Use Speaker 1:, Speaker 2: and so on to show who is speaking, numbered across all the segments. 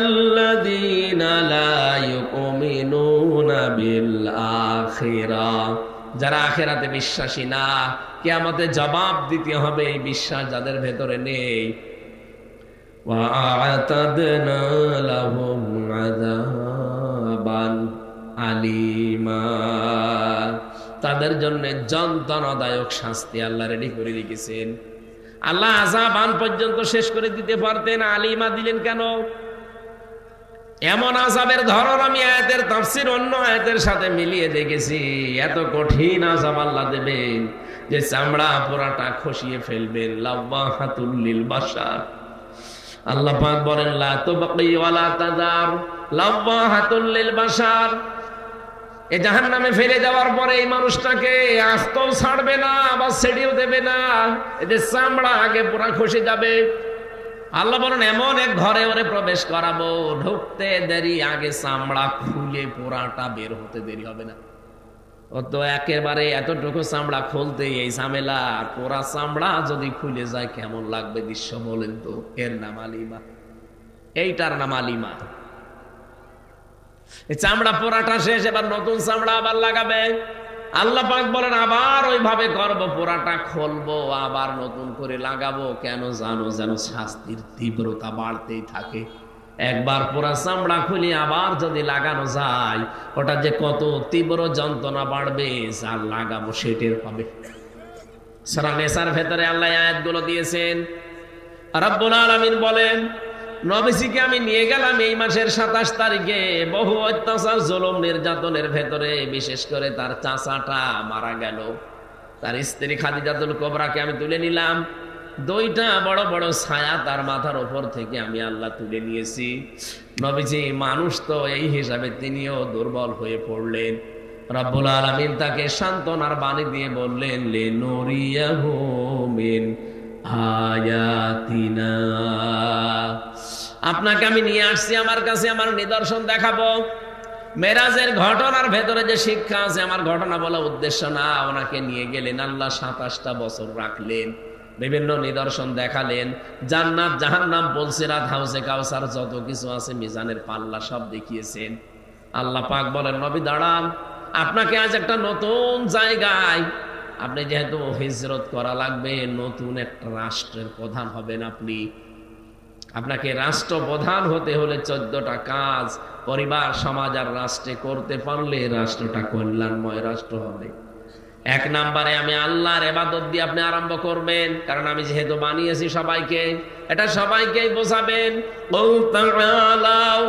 Speaker 1: ওয়ান্নাল্লাযীনা লা ইউমিনুনা বিল আখিরাহ, যারা আখিরাতে বিশ্বাসী না, কিয়ামতে জবাব দিতে হবে, এই বিশ্বাস যাদের ভেতরে নেই। ওয়া'আতাদনা লাহুম আযাবান আলিমা, তাদের জন্য যন্ত্রণাদায়ক শাস্তি আল্লাহ রেডি করে রেখেছেন। আল্লাহ আযাবান পর্যন্ত শেষ করে দিতে পারতেন, আলিমা দিলেন কেন? এমন আযাবের ধরন আমি আয়াতের তাফসীর অন্য আয়াতের সাথে মিলিয়ে দেখেছি। এত কঠিন আযাব আল্লাহ দেবেন যে চামড়া পোড়াটা খসিয়ে ফেলবেন। লাওয়াহাতুল লিল বাশার, আল্লাহ পাক বলেন লা তুবকি ওয়ালা তাযার, লাওয়াহাতুল লিল বাশার। এই জাহান্নামে ফেলে দেওয়ার পরে এই মানুষটাকে আস্তও ছাড়বে না, আবার ছেড়েও দেবে না, এদের চামড়া আগে পুরা খসে যাবে। আল্লাহ বলেন এমন এক ঘরে ওরে প্রবেশ করাবো, ঢুকতে দেরি, আগে চামড়া খুলে পোড়াটা বের হতে দেরি হবে না। ও তো একেবারে এতটুকু চামড়া খুলতে এই ঝামেলা, আর পোড়া চামড়া যদি খুলে যায় কেমন লাগবে দৃশ্য বলেন তো। এর নাম আলিমা, এইটার নাম আলিমা। এই চামড়া পোড়াটা শেষ, এবার নতুন চামড়া আবার লাগাবে। আল্লাহ পাক বলেন আবার ওইভাবে করবো, পোড়াটা খুলবো, আবার নতুন করে লাগাবো। কেন জানো? যেন শাস্তির তীব্রতা বাড়তেই থাকে। একবার পোড়া চামড়া খুলে আবার যদি লাগানো যায়, ওটা যে কত তীব্র যন্ত্রণা বাড়বে, যা লাগাবো সেটের পাবে। সূরা নিসার ভেতরে আল্লাহ আয়াতগুলো দিয়েছেন। রব্বুল আলামিন বলেন, নবীজিকে আমি নিয়ে গেলাম এই মাসের 27 তারিখে, বহু অত্যাচার জুলুম নির্যাতনের ভেতরে, বিশেষ করে তার চাচাটা মারা গেল। তার স্ত্রী খাদিজাতুল কুবরাকে আমি তুলে নিলাম। 2টা বড় বড় ছায়া তার মাথার উপর থেকে আমি আল্লাহ তুলে নিয়েছি। নবীজি মানুষ তো, এই হিসাবে তিনিও দুর্বল হয়ে পড়লেন। রব্বুল আলামিন তাকে সান্ত্বনার বাণী দিয়ে বললেন, লিনুরিয়াহু মিন আয়াতিনা, আপনাকে আমি নিয়ে আসছি আমার কাছে, আমার নিদর্শন দেখাবো। মেরাজের ঘটনার ভেতরে যে শিক্ষা আছে, আমার ঘটনা বলা উদ্দেশ্য না। ওনাকে নিয়ে গেলেন, আল্লাহ 27টা বছর রাখলেন, বিভিন্ন নিদর্শন দেখালেন। জান্নাত জাহান্নাম, পুলসিরাত, হাউজে কাউসার, যত কিছু আছে, মিজানের পাল্লা, সব দেখিয়েছেন। আল্লাহ পাক বলেন, নবী দাঁড়ান, আপনাকে আজ একটা নতুন জায়গায়, আপনি যেহেতু হিজরত করা লাগবে, নতুন একটা রাষ্ট্রের প্রধান হবেন আপনি। আপনাকে রাষ্ট্রপ্রধান হতে হলে 14টা কাজ পরিবার, সমাজ আর রাষ্ট্রে করতে পারলে রাষ্ট্রটা কল্যাণময় রাষ্ট্র হবে। 1 নম্বরে আমি আল্লাহর ইবাদত দিয়ে আপনি আরম্ভ করবেন, কারণ আমি যেহেতু বানিয়েছি সবাইকে, এটা সবাইকেই বোঝাবেন। কুল তাআলাউ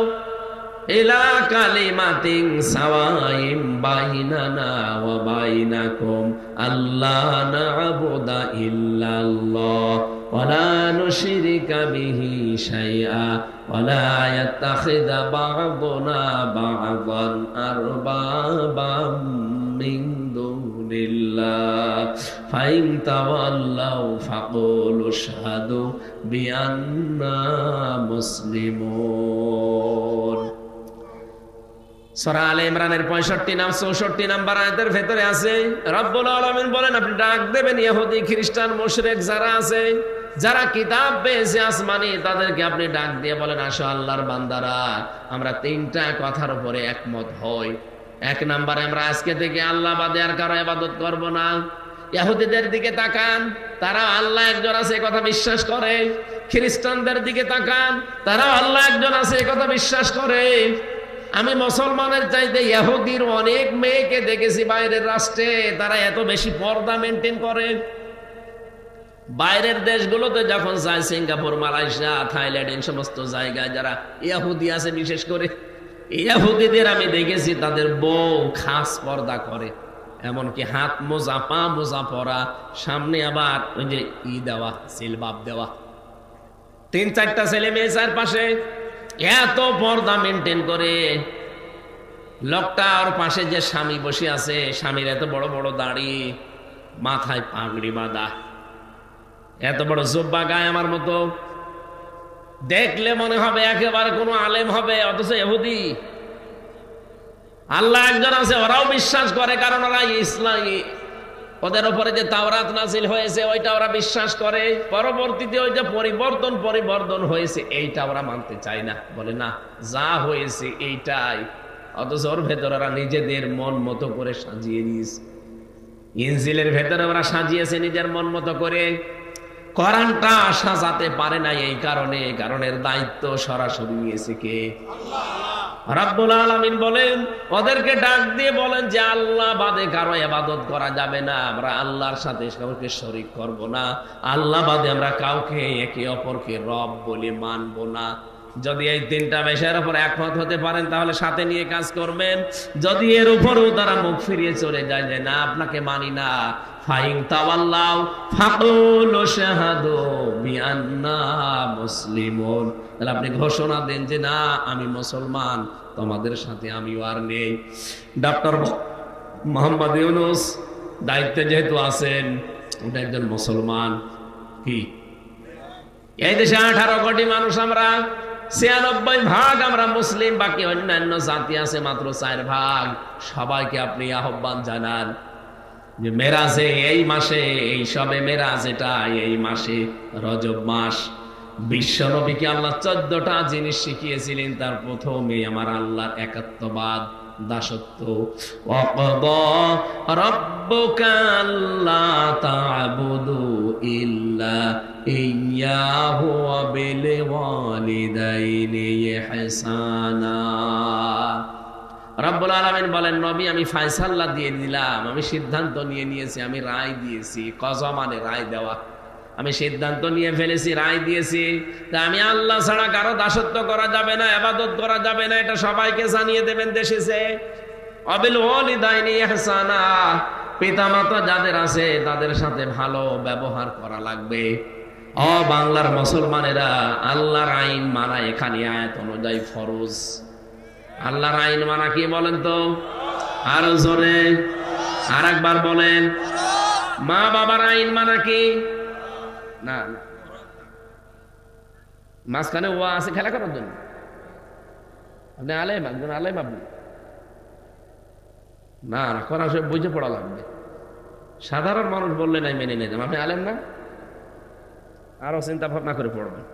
Speaker 1: ইলা কালিমাতিন সাওয়াইম বাইনানা ওয়া বাইনাকুম আল্লা না'বুদা ইল্লাল্লাহ ওয়া লা নুশরিকা বিহি শাইআ ওয়া লা ইয়াত্তাখিযা বা'দুনা বা'দান আরবাবাম মিন দুনিল্লাহ ফাইন তাওয়াল্লাউ ফাকুলু আশহাদু বিআন্না মুসলিমুন। সূরা আলে ইমরানের 64 নাম্বার আয়াতের ভেতরে আছে, রব্বুল আলামিন বলেন আপনি ডাক দেবেন ইহুদি, খ্রিস্টান, মুশরিক যারা আছে, যারা কিতাব পেয়েছে আসমানি, তাদেরকে আপনি ডাক দিয়ে বলেন, আসো আল্লাহর বান্দারা, আমরা 3টা কথার উপরে একমত হই। 1 নম্বরে আমরা আজকে থেকে আল্লাহ বাদে আর কারো ইবাদত করব না। ইহুদিদের দিকে তাকান, তারা আল্লাহ একজন আছে কথা বিশ্বাস করে। খ্রিস্টানদের দিকে তাকান, তারা আল্লাহ একজন আছে কথা বিশ্বাস করে। আমি মুসলমানের চাইতে ইহুদির অনেক মেয়েকে দেখেছি বাইরের রাষ্ট্রে, তারা এত বেশি পর্দা মেনটেন করে। বাইরের দেশগুলোতে যখন যায়, সিঙ্গাপুর, মালয়েশিয়া, থাইল্যান্ড, এই সমস্ত জায়গায় যারা ইহুদি আছে, বিশেষ করে ইহুদিদের আমি দেখেছি তাদের বউ খাস পর্দা করে, এমনকি হাত মোজা, পা মোজা পরা, সামনে আবার ওই যে দেওয়া, সিলবাব দেওয়া, 3-4টা ছেলে মেয়ে চারপাশে, এত পর্দা মেনটেন করে। লোকটা ওর পাশে যে স্বামী বসে আছে, স্বামীর এত বড় বড় দাড়ি, মাথায় পাগড়ি বাঁধা, এত বড় জুব্বা গায়ে আমার মতো, দেখলে মনে হবে একেবারে কোনো আলেম হবে, অথচ ইহুদি। আল্লাহ একজন আছে, ওরাও বিশ্বাস করে, কারণ ওরা ইসলামী ওদের উপরে যে তাওরাত নাজিল হয়েছে ওইটা ওরা বিশ্বাস করে, পরবর্তীতে ওই যে পরিবর্তন হয়েছে এইটা ওরা মানতে চায় না, বলে না যা হয়েছে এইটাই। অথচ ওর ভেতরে ওরা নিজেদের মন মতো করে সাজিয়ে নিয়েছে। ইনজিলের ভেতরে ওরা সাজিয়েছে নিজের মন মতো করে, কোরআনটা সাজাতে পারে না। এই কারণের দায়িত্ব সরাসরি নিয়েছে কে? রাব্বুল আলামিন বলেন, ওদেরকে ডাক দিয়ে বলেন যে আল্লাহ বাদে কারো ইবাদত করা যাবে না, আমরা আল্লাহর সাথে কাউকে শরীক করব না, আল্লাহ বাদে আমরা কাউকে একে অপরকে রব বলে মানব না। যদি এই তিনটা বিষয়ের উপর একমত হতে পারেন তাহলে সাথে নিয়ে কাজ করবেন। যদি এর উপরেও তারা মুখ ফিরিয়ে চলে যায় যে না আপনাকে মানি না, ফাইন তাওয়াল্লাউ ফাকুলু শাহাদু বিআন্না মুসলিমুন, তাহলে আপনি ঘোষণা দেন যে না আমি মুসলমান, তোমাদের সাথে আমিও আর নেই। ডক্টর মোহাম্মদ ইউনূস দায়িত্বে যেহেতু আছেন, উনি একজন মুসলমান। কি এই দেশে 18 কোটি মানুষ, আমরা 96% আমরা মুসলিম, বাকি অন্যান্য জাতি আছে মাত্র 4%। সবাইকে আপনি আহ্বান জানান যে মেরাজে এই মাসে, এই সবে মেরাজ, এটা এই মাসে রজব মাস, বিশ্ব নবীকে আল্লাহ 14টা জিনিস শিখিয়েছিলেন। তার প্রথমে আমার আল্লাহর একাত্মবাদ, দাসত্ব। ওয়াকাদা রাব্বুকা আল্লা তা'বুদু ইল্লা ইয়্যাহু ওয়া বিল ওয়ালিদাইনি ইহসানা। রব্বুল আলামিন বলেন, নবী আমি ফয়সালা দিয়ে দিলাম, আমি সিদ্ধান্ত নিয়ে নিয়েছি, আমি রায় দিয়েছি। কযা মানে রায় দেওয়া, আমি সিদ্ধান্ত নিয়ে ফেলেছি, রায় দিয়েছি। তা আমি আল্লাহ ছাড়া কারো দাসত্ব করা যাবে না, ইবাদত করা যাবে না, এটা সবাইকে জানিয়ে দেবেন দেশে। অবিল ওয়ালিদাইনি ইহসানা, পিতামাতা যাদের আছে তাদের সাথে ভালো ব্যবহার করা লাগবে। ও বাংলার মুসলমানেরা, আল্লাহর আইন মানা এখানে আয়াত অনুযায়ী ফরজ। আল্লাহর আইন মানা কি বলেন তো? আরো জোরে আর একবার বলেন। মা বাবার আইন মানা কি? না না, মাঝখানে ওয়া আছে খেলা করার জন্য। আপনি আলেম, একজন আলেম আপনি, না না করা সব বুঝে পড়া লাগবে। সাধারণ মানুষ বললে নাই মেনে নিতাম, আপনি আলেম না, আরো চিন্তা ভাবনা করে পড়বেন।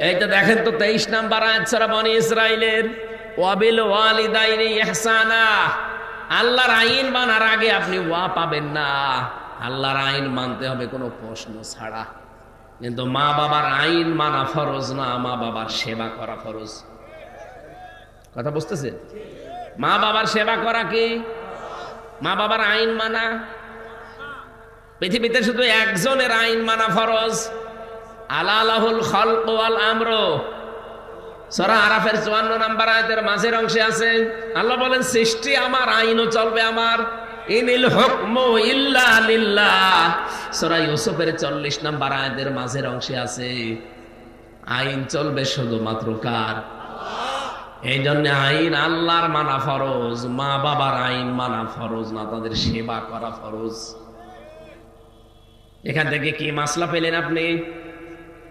Speaker 1: এইটা দেখেন তো 23 নাম্বার আয়াত সূরা বনী ইসরাইলের, ওয়াবিল ওয়ালিদাইনি ইহসানা। আল্লাহর আইন মানার আগে আপনি ওয়া পাবেন না, আল্লাহর আইন মানতে হবে কোনো প্রশ্ন ছাড়া। কিন্তু মা বাবার আইন মানা ফরজ না, মা বাবার সেবা করা ফরজ। কথা বুঝতেছেন? মা বাবার সেবা করা কি? মা বাবার আইন মানা। পৃথিবীতে শুধু একজনের আইন মানা ফরজ, আলা লাহুল খালকু ওয়াল আমরু। সূরা আরাফের 54 নাম্বার আয়াতের মাঝের অংশে আছে, আল্লাহ বলেন সৃষ্টি আমার, আইনও চলবে আমার। ইনিল হুকমু ইল্লা লিল্লাহ। সূরা ইউসুফের 40 নাম্বার আয়াতের মাঝের অংশে আছে, আইন চলবে শুধুমাত্র কার? এই জন্য আইন আল্লাহর মানা ফরজ, মা বাবার আইন মানা ফরজ না, তাদের সেবা করা ফরজ। এখান থেকে কি মাসলা পেলেন আপনি?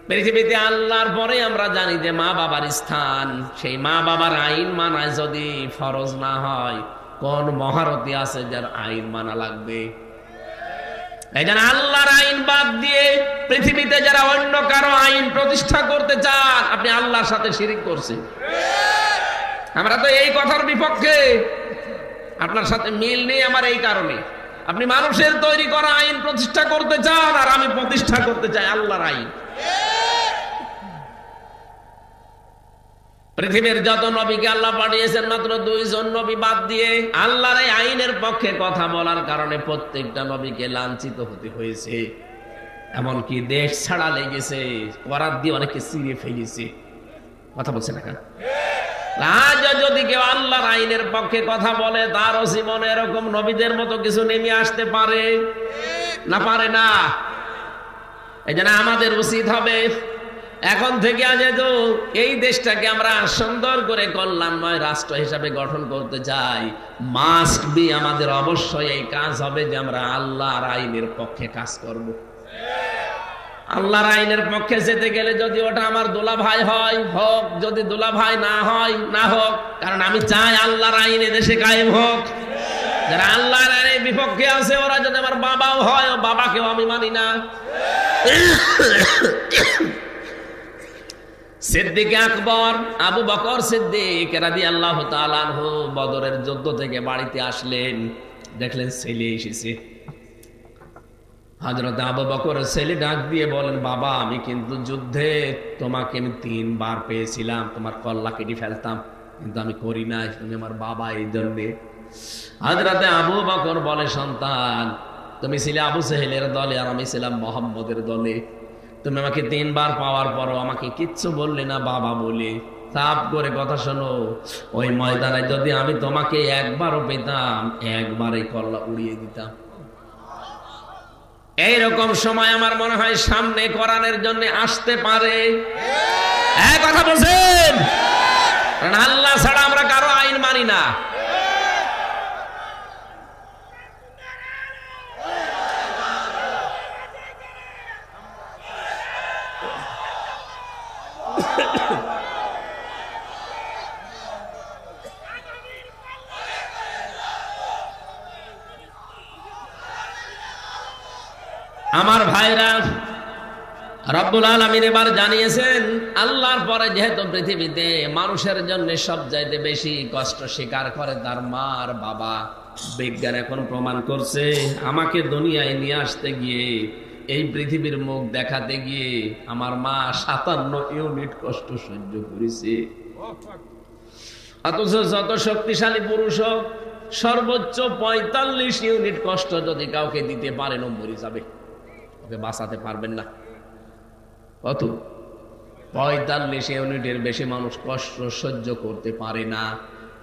Speaker 1: পৃথিবীতে আল্লাহর পরে আমরা জানি যে মা বাবার স্থান, সেই মা বাবার আইন মানায় যদি ফরজ না হয়, কোন মহারতি আছে যার আইন মানা লাগবে? এই জন্য আল্লাহর আইন বাদ দিয়ে পৃথিবীতে যারা অন্য কারো আইন প্রতিষ্ঠা করতে চান, আপনি আল্লাহর সাথে শিরিক করছেন। আমরা তো এই কথার বিপক্ষে, আপনার সাথে মিল নেই আমার এই কারণে। আপনি মানুষের তৈরি করা আইন প্রতিষ্ঠা করতে চান, আর আমি প্রতিষ্ঠা করতে চাই আল্লাহর আইন। পৃথিবীর যত নবীকে আল্লাহ পাঠিয়েছেন, মাত্র 2 জন নবী বাদ দিয়ে আল্লাহর এই আইনের পক্ষে কথা বলার কারণে প্রত্যেকটা নবীকে লাঞ্ছিত হতে হয়েছে। এমনকি দেশ ছাড়া লেগেছে, করাত দিয়ে অনেকে চিরে ফেলেছে। কথা বলছে না কেন? আজ যদি কেউ আল্লাহর আইনের পক্ষে কথা বলে, তারও জীবনে এরকম নবীদের মতো কিছু নেমে আসতে পারে না? পারে না। এই জন্য আমাদের উচিত হবে এখন থেকে, আজ তো এই দেশটাকে আমরা সুন্দর করে কল্যাণময় রাষ্ট্র হিসাবে গঠন করতে চাই, মাস্ট বি আমাদের অবশ্যই এই কাজ হবে যে আমরা আল্লাহর আইনের পক্ষে কাজ করব। আল্লাহর আইনের পক্ষে যেতে গেলে যদি ওটা আমার দোলা ভাই হয় হোক, যদি দোলা ভাই না হয় না হোক, কারণ আমি চাই আল্লাহর আইন এদেশে কায়েম হোক। যারা আল্লাহর আইনের বিপক্ষে আছে ওরা যদি আমার বাবাও হয়, ও বাবাকেও আমি মানি না। সিদ্দিক আকবর আবু বকর সিদ্দিক রাদিয়াল্লাহু তাআলা আনহু বদরের যুদ্ধ থেকে বাড়িতে আসলেন, দেখলেন ছেলে এসেছে। হযরত আবু বকর ছেলে ডাক দিয়ে বলেন, বাবা আমি কিন্তু যুদ্ধে তোমাকে আমি 3 বার পেয়েছিলাম, তোমার কল্লা কেটে ফেলতাম, কিন্তু আমি করি নাই, তুমি আমার বাবা, এই জন্যে। হযরত আবু বকর বলে, সন্তান তুমি ছিলে আবু সেহেলের দলে আর আমি ছিলাম মুহাম্মদের দলে, তুমি আমাকে 3 বার পাওয়ার পরও আমাকে কিচ্ছু বললে না বাবা বলে। সাফ করে কথা শোনো, ওই ময়দানে যদি আমি তোমাকে একবারও পেতাম, একবারই কল্লা উড়িয়ে দিতাম। এইরকম সময় আমার মনে হয় সামনে কোরআনের জন্য আসতে পারে। এক কথা বলছেন, কারণ আল্লাহ ছাড়া আমরা কারো আইন মানি না। আমার ভাইরা, রব্বুল আলামিন এবার জানিয়েছেন আল্লাহর পরে যেহেতু পৃথিবীতে মানুষের জন্য সবচাইতে বেশি কষ্ট স্বীকার করে তার মা আর বাবা। বিজ্ঞান এখন প্রমাণ করছে, আমাকে দুনিয়ায় নিয়ে আসতে গিয়ে, এই পৃথিবীর মুখ দেখাতে গিয়ে আমার মা 57 ইউনিট কষ্ট সহ্য করেছে। অথচ যত শক্তিশালী পুরুষ হোক, সর্বোচ্চ 45 ইউনিট কষ্ট যদি কাউকে দিতে পারেন, ও মরে যাবে, ওকে বাঁচাতে পারবেন না। কত? 45 ইউনিটের বেশি মানুষ কষ্ট সহ্য করতে পারে না।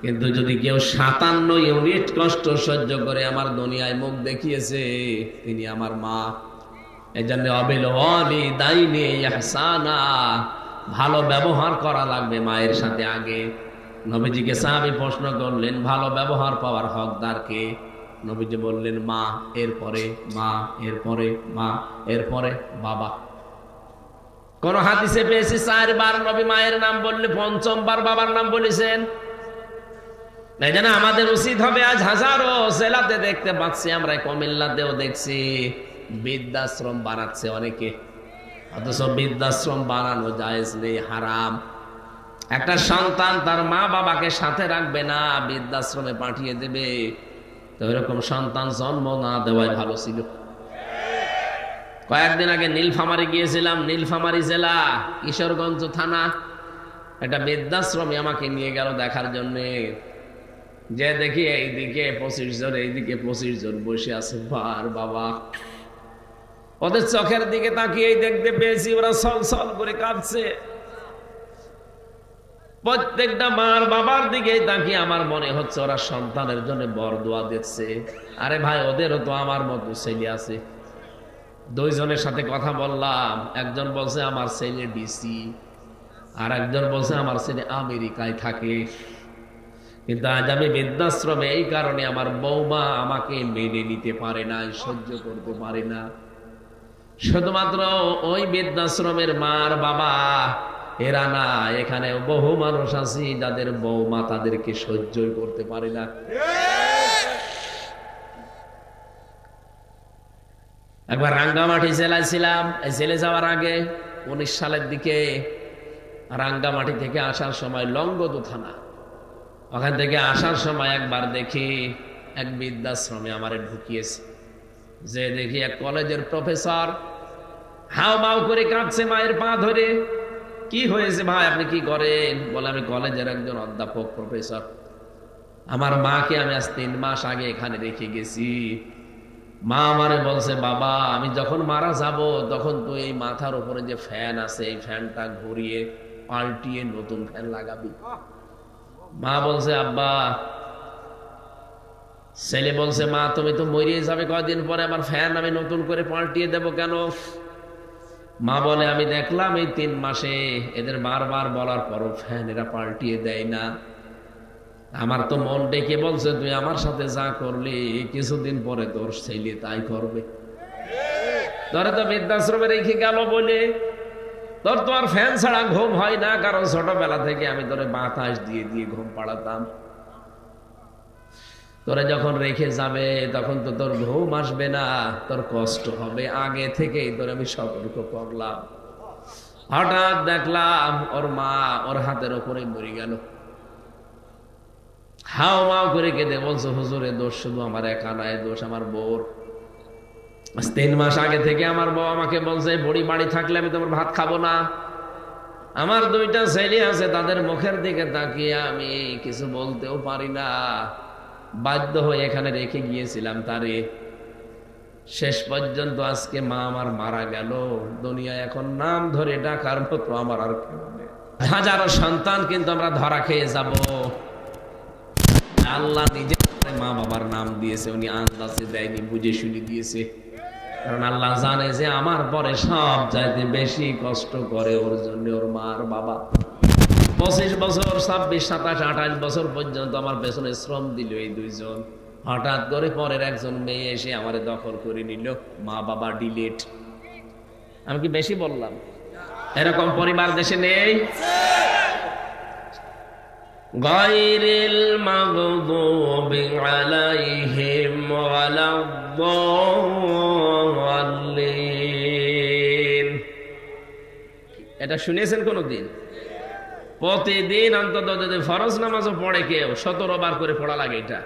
Speaker 1: কিন্তু যদি কেউ 57 ইউনিট কষ্ট সহ্য করে আমার দুনিয়ায় মুখ দেখিয়েছে, তিনি আমার মা। এজন্য অবিল ওয়ালিদাইনি ইহসানা, ভালো ব্যবহার করা লাগবে মায়ের সাথে আগে। নবীজিকে সাহাবী প্রশ্ন করলেন, ভালো ব্যবহার পাওয়ার হকদার কে? নবীজি বললেন মা, এরপরে মা, এরপরে মা, এরপরে বাবা। কোন হাদিসে পেয়েছি 4 বার নবী মায়ের নাম বললে 5ম বার বাবার নাম বলেছেন। এই জন্য আমাদের উচিত হবে, আজ হাজারো জেলাতে দেখতে পাচ্ছি আমরা, কুমিল্লাতেও দেখছি বৃদ্ধাশ্রম বানাচ্ছে অনেকে, অথচ বৃদ্ধাশ্রম বানানো জায়েজ নেই, হারাম। একটা সন্তান তার মা বাবাকে সাথে রাখবে না, বৃদ্ধাশ্রমে পাঠিয়ে দেবে, তো এরকম সন্তান জন্ম না দেওয়াই ভালো ছিল। কয়েকদিন আগে নীলফামারী গিয়েছিলাম, নীলফামারী জেলা, কিশোরগঞ্জ থানা। একটা বৃদ্ধাশ্রমে আমাকে নিয়ে গেল দেখার জন্য। যে দেখি এইদিকে 25 জন, এইদিকে 25 জন বসে আছে, বার বাবা। ওদের চোখের দিকে তাকিয়ে দেখতে পেয়েছি ওরা ছলছল করে কাঁদছে। প্রত্যেকটা মার বাবার দিকে তাকিয়ে আমার মনে হচ্ছে ওরা সন্তানের জন্য বরদোয়া দিচ্ছে। আরে ভাই, ওদেরও তো আমার মতো ছেলে আছে। 2 জনের সাথে কথা বললাম, একজন বলছে আমার ছেলে ডিসি, আর একজন বলছে আমার ছেলে আমেরিকায় থাকে। কিন্তু আজ আমি বৃদ্ধাশ্রমে, এই কারণে আমার বৌমা আমাকে মেনে নিতে পারে না, সহ্য করতে পারে না। শুধুমাত্র ওই বৃদ্ধাশ্রমের মার বাবা এরা না, এখানে বহু মানুষ আছে যাদের বৌমা তাদেরকে সহ্য করতে পারে না। একবার রাঙ্গামাটি জেলায় ছিলাম, এই জেলে যাওয়ার আগে 19 সালের দিকে। রাঙ্গামাটি থেকে আসার সময় লংগদু থানা, ওখান থেকে আসার সময় একবার দেখি এক বৃদ্ধাশ্রমে আমারে ঢুকিয়েছে। যে দেখি এক কলেজের প্রফেসর হাও মাও করে কাঁদছে মায়ের পা ধরে। কি হয়েছে ভাই, আপনি কি করেন? বলে আমি কলেজের একজন অধ্যাপক, প্রফেসর। আমার মাকে আমি আজ 3 মাস আগে এখানে রেখে গেছি। মা আমারে বলছে, বাবা আমি যখন মারা যাব তখন তো এই মাথার উপরে যে ফ্যান আছে, এই ফ্যানটা ঘুরিয়ে পাল্টিয়ে নতুন ফ্যান লাগাবি। মা বলছে আব্বা। ছেলে বলছে, মা তুমি তো মরিয়ে যাবে কয়দিন পরে, আবার ফ্যান আমি নতুন করে পাল্টিয়ে দেব কেন? মা বলে, আমি দেখলাম এই 3 মাসে এদের বারবার বলার পরও ফ্যান এরা পাল্টিয়ে দেয় না। আমার তো মন ডেকে বলছে, তুই আমার সাথে যা করলি কিছুদিন পরে তোর ছেলে তাই করবে। ধরে তো বৃদ্ধাশ্রমে রেখে গেল বলে তোর তো আর ফ্যান ছাড়া ঘুম হয় না, কারণ ছোটবেলা থেকে আমি তোরে বাতাস দিয়ে দিয়ে ঘুম পাড়াতাম। তো তোরা যখন রেখে যাবে তখন তো তোর ঘুম আসবে না, তোর কষ্ট হবে, আগে থেকেই তোর আমি সতর্ক করলাম। হঠাৎ দেখলাম ওর মা ওর হাতের ওপরে মরে গেল। হাও মাও করে কেঁদে বলছো, হুজুরে দোষ শুধু আমার একা নয়, দোষ আমার বউর। 3 মাস আগে থেকে আমার বউ আমাকে বলছে, বুড়ি বাড়ি থাকলে আমি তোমার ভাত খাবো না। আমার 2টা ছেলে আছে, তাদের মুখের দিকে তাকিয়ে আমি কিছু বলতেও পারি না, বাধ্য হয়ে এখানে রেখে গিয়েছিলাম তারে। শেষ পর্যন্ত আজকে মা আমার মারা গেল, দুনিয়ায় এখন নাম ধরে ডাকার মতো আমার আর কেউ নেই। হাজারো সন্তান কিন্তু আমরা ধরা খেয়ে যাব। আল্লাহ নিজে মা বাবার নাম দিয়েছে, উনি আন্দাজে দেয়নি, বুঝে শুনে দিয়েছে। কারণ আল্লাহ জানে যে আমার পরে সব চাইতে বেশি কষ্ট করে ওর জন্য ওর মা আর বাবা। 25 বছর, 26, 27, 28 বছর পর্যন্ত আমার পেছনে শ্রম দিল এই 2জন। হঠাৎ করে পরের একজন মেয়ে এসে আমার দখল করে নিল, মা বাবা ডিলেট। আমি কি বেশি বললাম? এরকম পরিবার দেশে নেই। গায়রিল মাগদুবি আলাইহিম ওয়ালাদ-দাল্লিন। এটা শুনেছেন কোনদিন? প্রতিদিন অন্তত যদি ফরজ নামাজও পড়ে কেউ 17 বার করে পড়া লাগে। এটা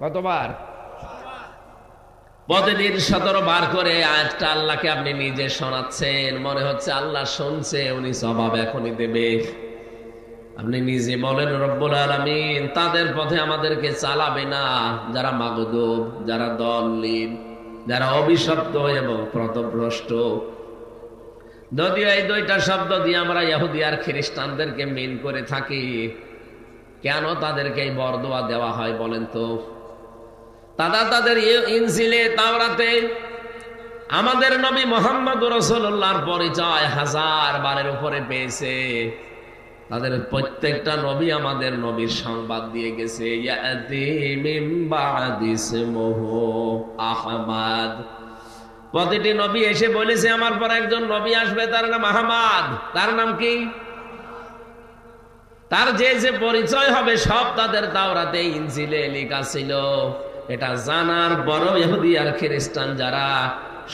Speaker 1: কতবার? প্রতিদিন 17 বার করে আয়াতটা আল্লাহকে আপনি নিজে শোনাচ্ছেন, মনে হচ্ছে আল্লাহ শুনছে, উনি জবাব এখনই দেবে। আপনি নিজে বলেন, রব্বুল আলামিন তাদের পথে আমাদেরকে চালাবে না যারা মাগদুব, যারা দল্লিন, যারা অভিশপ্ত এবং পথভ্রষ্ট। যদিও এই 2টা শব্দ দিয়ে আমরা ইহুদি আর খ্রিস্টানদেরকে মিন করে থাকি, কেন তাদেরকে এই বরদোয়া দেওয়া হয় বলেন তো? তাদের ইনজিলে, তাওরাতে আমাদের নবী মুহাম্মদ রাসূলুল্লাহর পরিচয় 1000 বারের উপরে পেয়েছে। তাদের প্রত্যেকটা নবী আমাদের নবীর সংবাদ দিয়ে গেছে, ইয়াতি মিন বাদি ইসমুহু আহমদ। প্রতিটি নবী এসে বলেছে আমার পর একজন নবী আসবে, তার নাম আহমদ। তার নাম কি? তার যে যে পরিচয় হবে সব তাদের তাওরাতে, ইনজিলে লেখা ছিল। এটা জানার পরও ইহুদি আর খ্রিস্টান যারা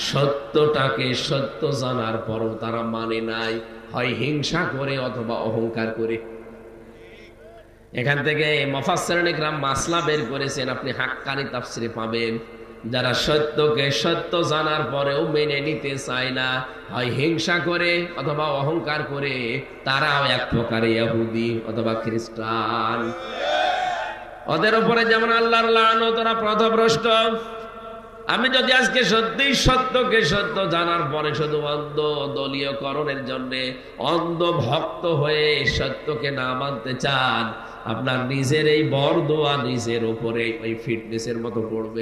Speaker 1: সত্যটাকে সত্য জানার পরও তারা মানে নাই, হয় হিংসা করে অথবা অহংকার করে। এখান থেকে মুফাসসিরিন ইকরাম মাসলা বের করেছেন, আপনি হাক্কানি তাফসিরে পাবেন। যারা সত্যকে সত্য জানার পরেও মেনে নিতে চায় না, হয় হিংসা করে অথবা অহংকার করে, তারাও এক প্রকার ইহুদি অথবা খ্রিস্টান। ওদের উপরে যেমন আল্লাহর লানত, ওরা পথভ্রষ্ট। আমি যদি আজকে সত্যি সত্যকে সত্য জানার পরে শুধু অন্ধ দলীয়করণের জন্য অন্ধ ভক্ত হয়ে সত্যকে না মানতে চান, আপনার নিজের এই বরদোয়া নিজের উপরে ওই ফিটনেসের মতো পড়বে।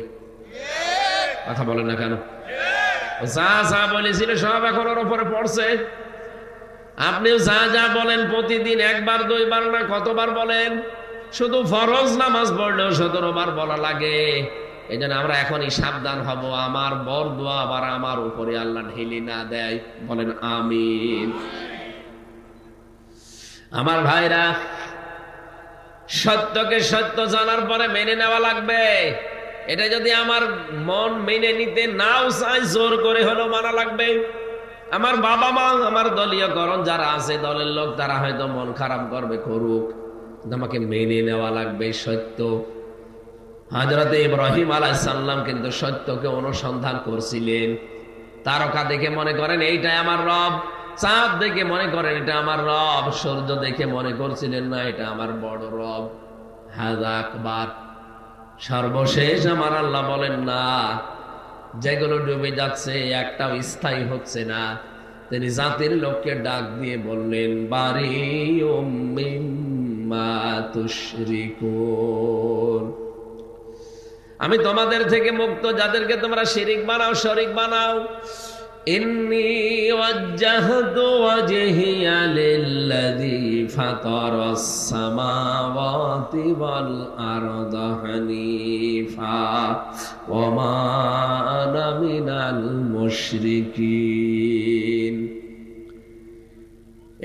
Speaker 1: কথা বলেন না কেন? যা যা বলেছিল সব এখন ওর উপরে পড়ছে। আপনিও যা যা বলেন প্রতিদিন 1 বার 2 বার না কতবার বলেন, শুধু ফরজ নামাজ পড়লেও 17 বার বলা লাগে। এই জন্য আমরা এখনই সাবধান হব, আমার বরদোয়া আবার আমার উপরে আল্লাহ ঢেলে না দেয়। বলেন আমিন। আমার ভাইরা, সত্যকে সত্য জানার পরে মেনে নেওয়া লাগবে। এটা যদি আমার মন মেনে নিতে নাও চায়, জোর করে হলেও মানা লাগবে। আমার বাবা মা, আমার দলীয়করণ যারা আছে, দলের লোক, তারা হয়তো মন খারাপ করবে, করুক, আমাকে মেনে নেওয়া লাগবে সত্য। হযরত ইব্রাহিম আলাইহিস সালাম কিন্তু সত্যকে অনুসন্ধান করছিলেন। তারকা দেখে মনে করেন এইটাই আমার রব, চাঁদ দেখে মনে করেন এটা আমার রব, সূর্য দেখে মনে করছিলেন না এটা আমার বড় রব। হাযা আকবার। সর্বশেষ আমার আল্লাহ বলেন, না, যেগুলো ডুবে যাচ্ছে একটাও স্থায়ী হচ্ছে না। তিনি জাতির লোককে ডাক দিয়ে বললেন, বারিউম মিম্মা তুশরিকুন, আমি তোমাদের থেকে মুক্ত যাদেরকে তোমরা শিরিক বানাও, শরীক বানাও। ইন্নী ওয়াজ্জাহতু ওয়াজহিয়া লিল্লাযী ফাতারাস সামাওয়াতি ওয়াল আরদা হানিফা ওয়া মা আনা মিনাল মুশরিকিন।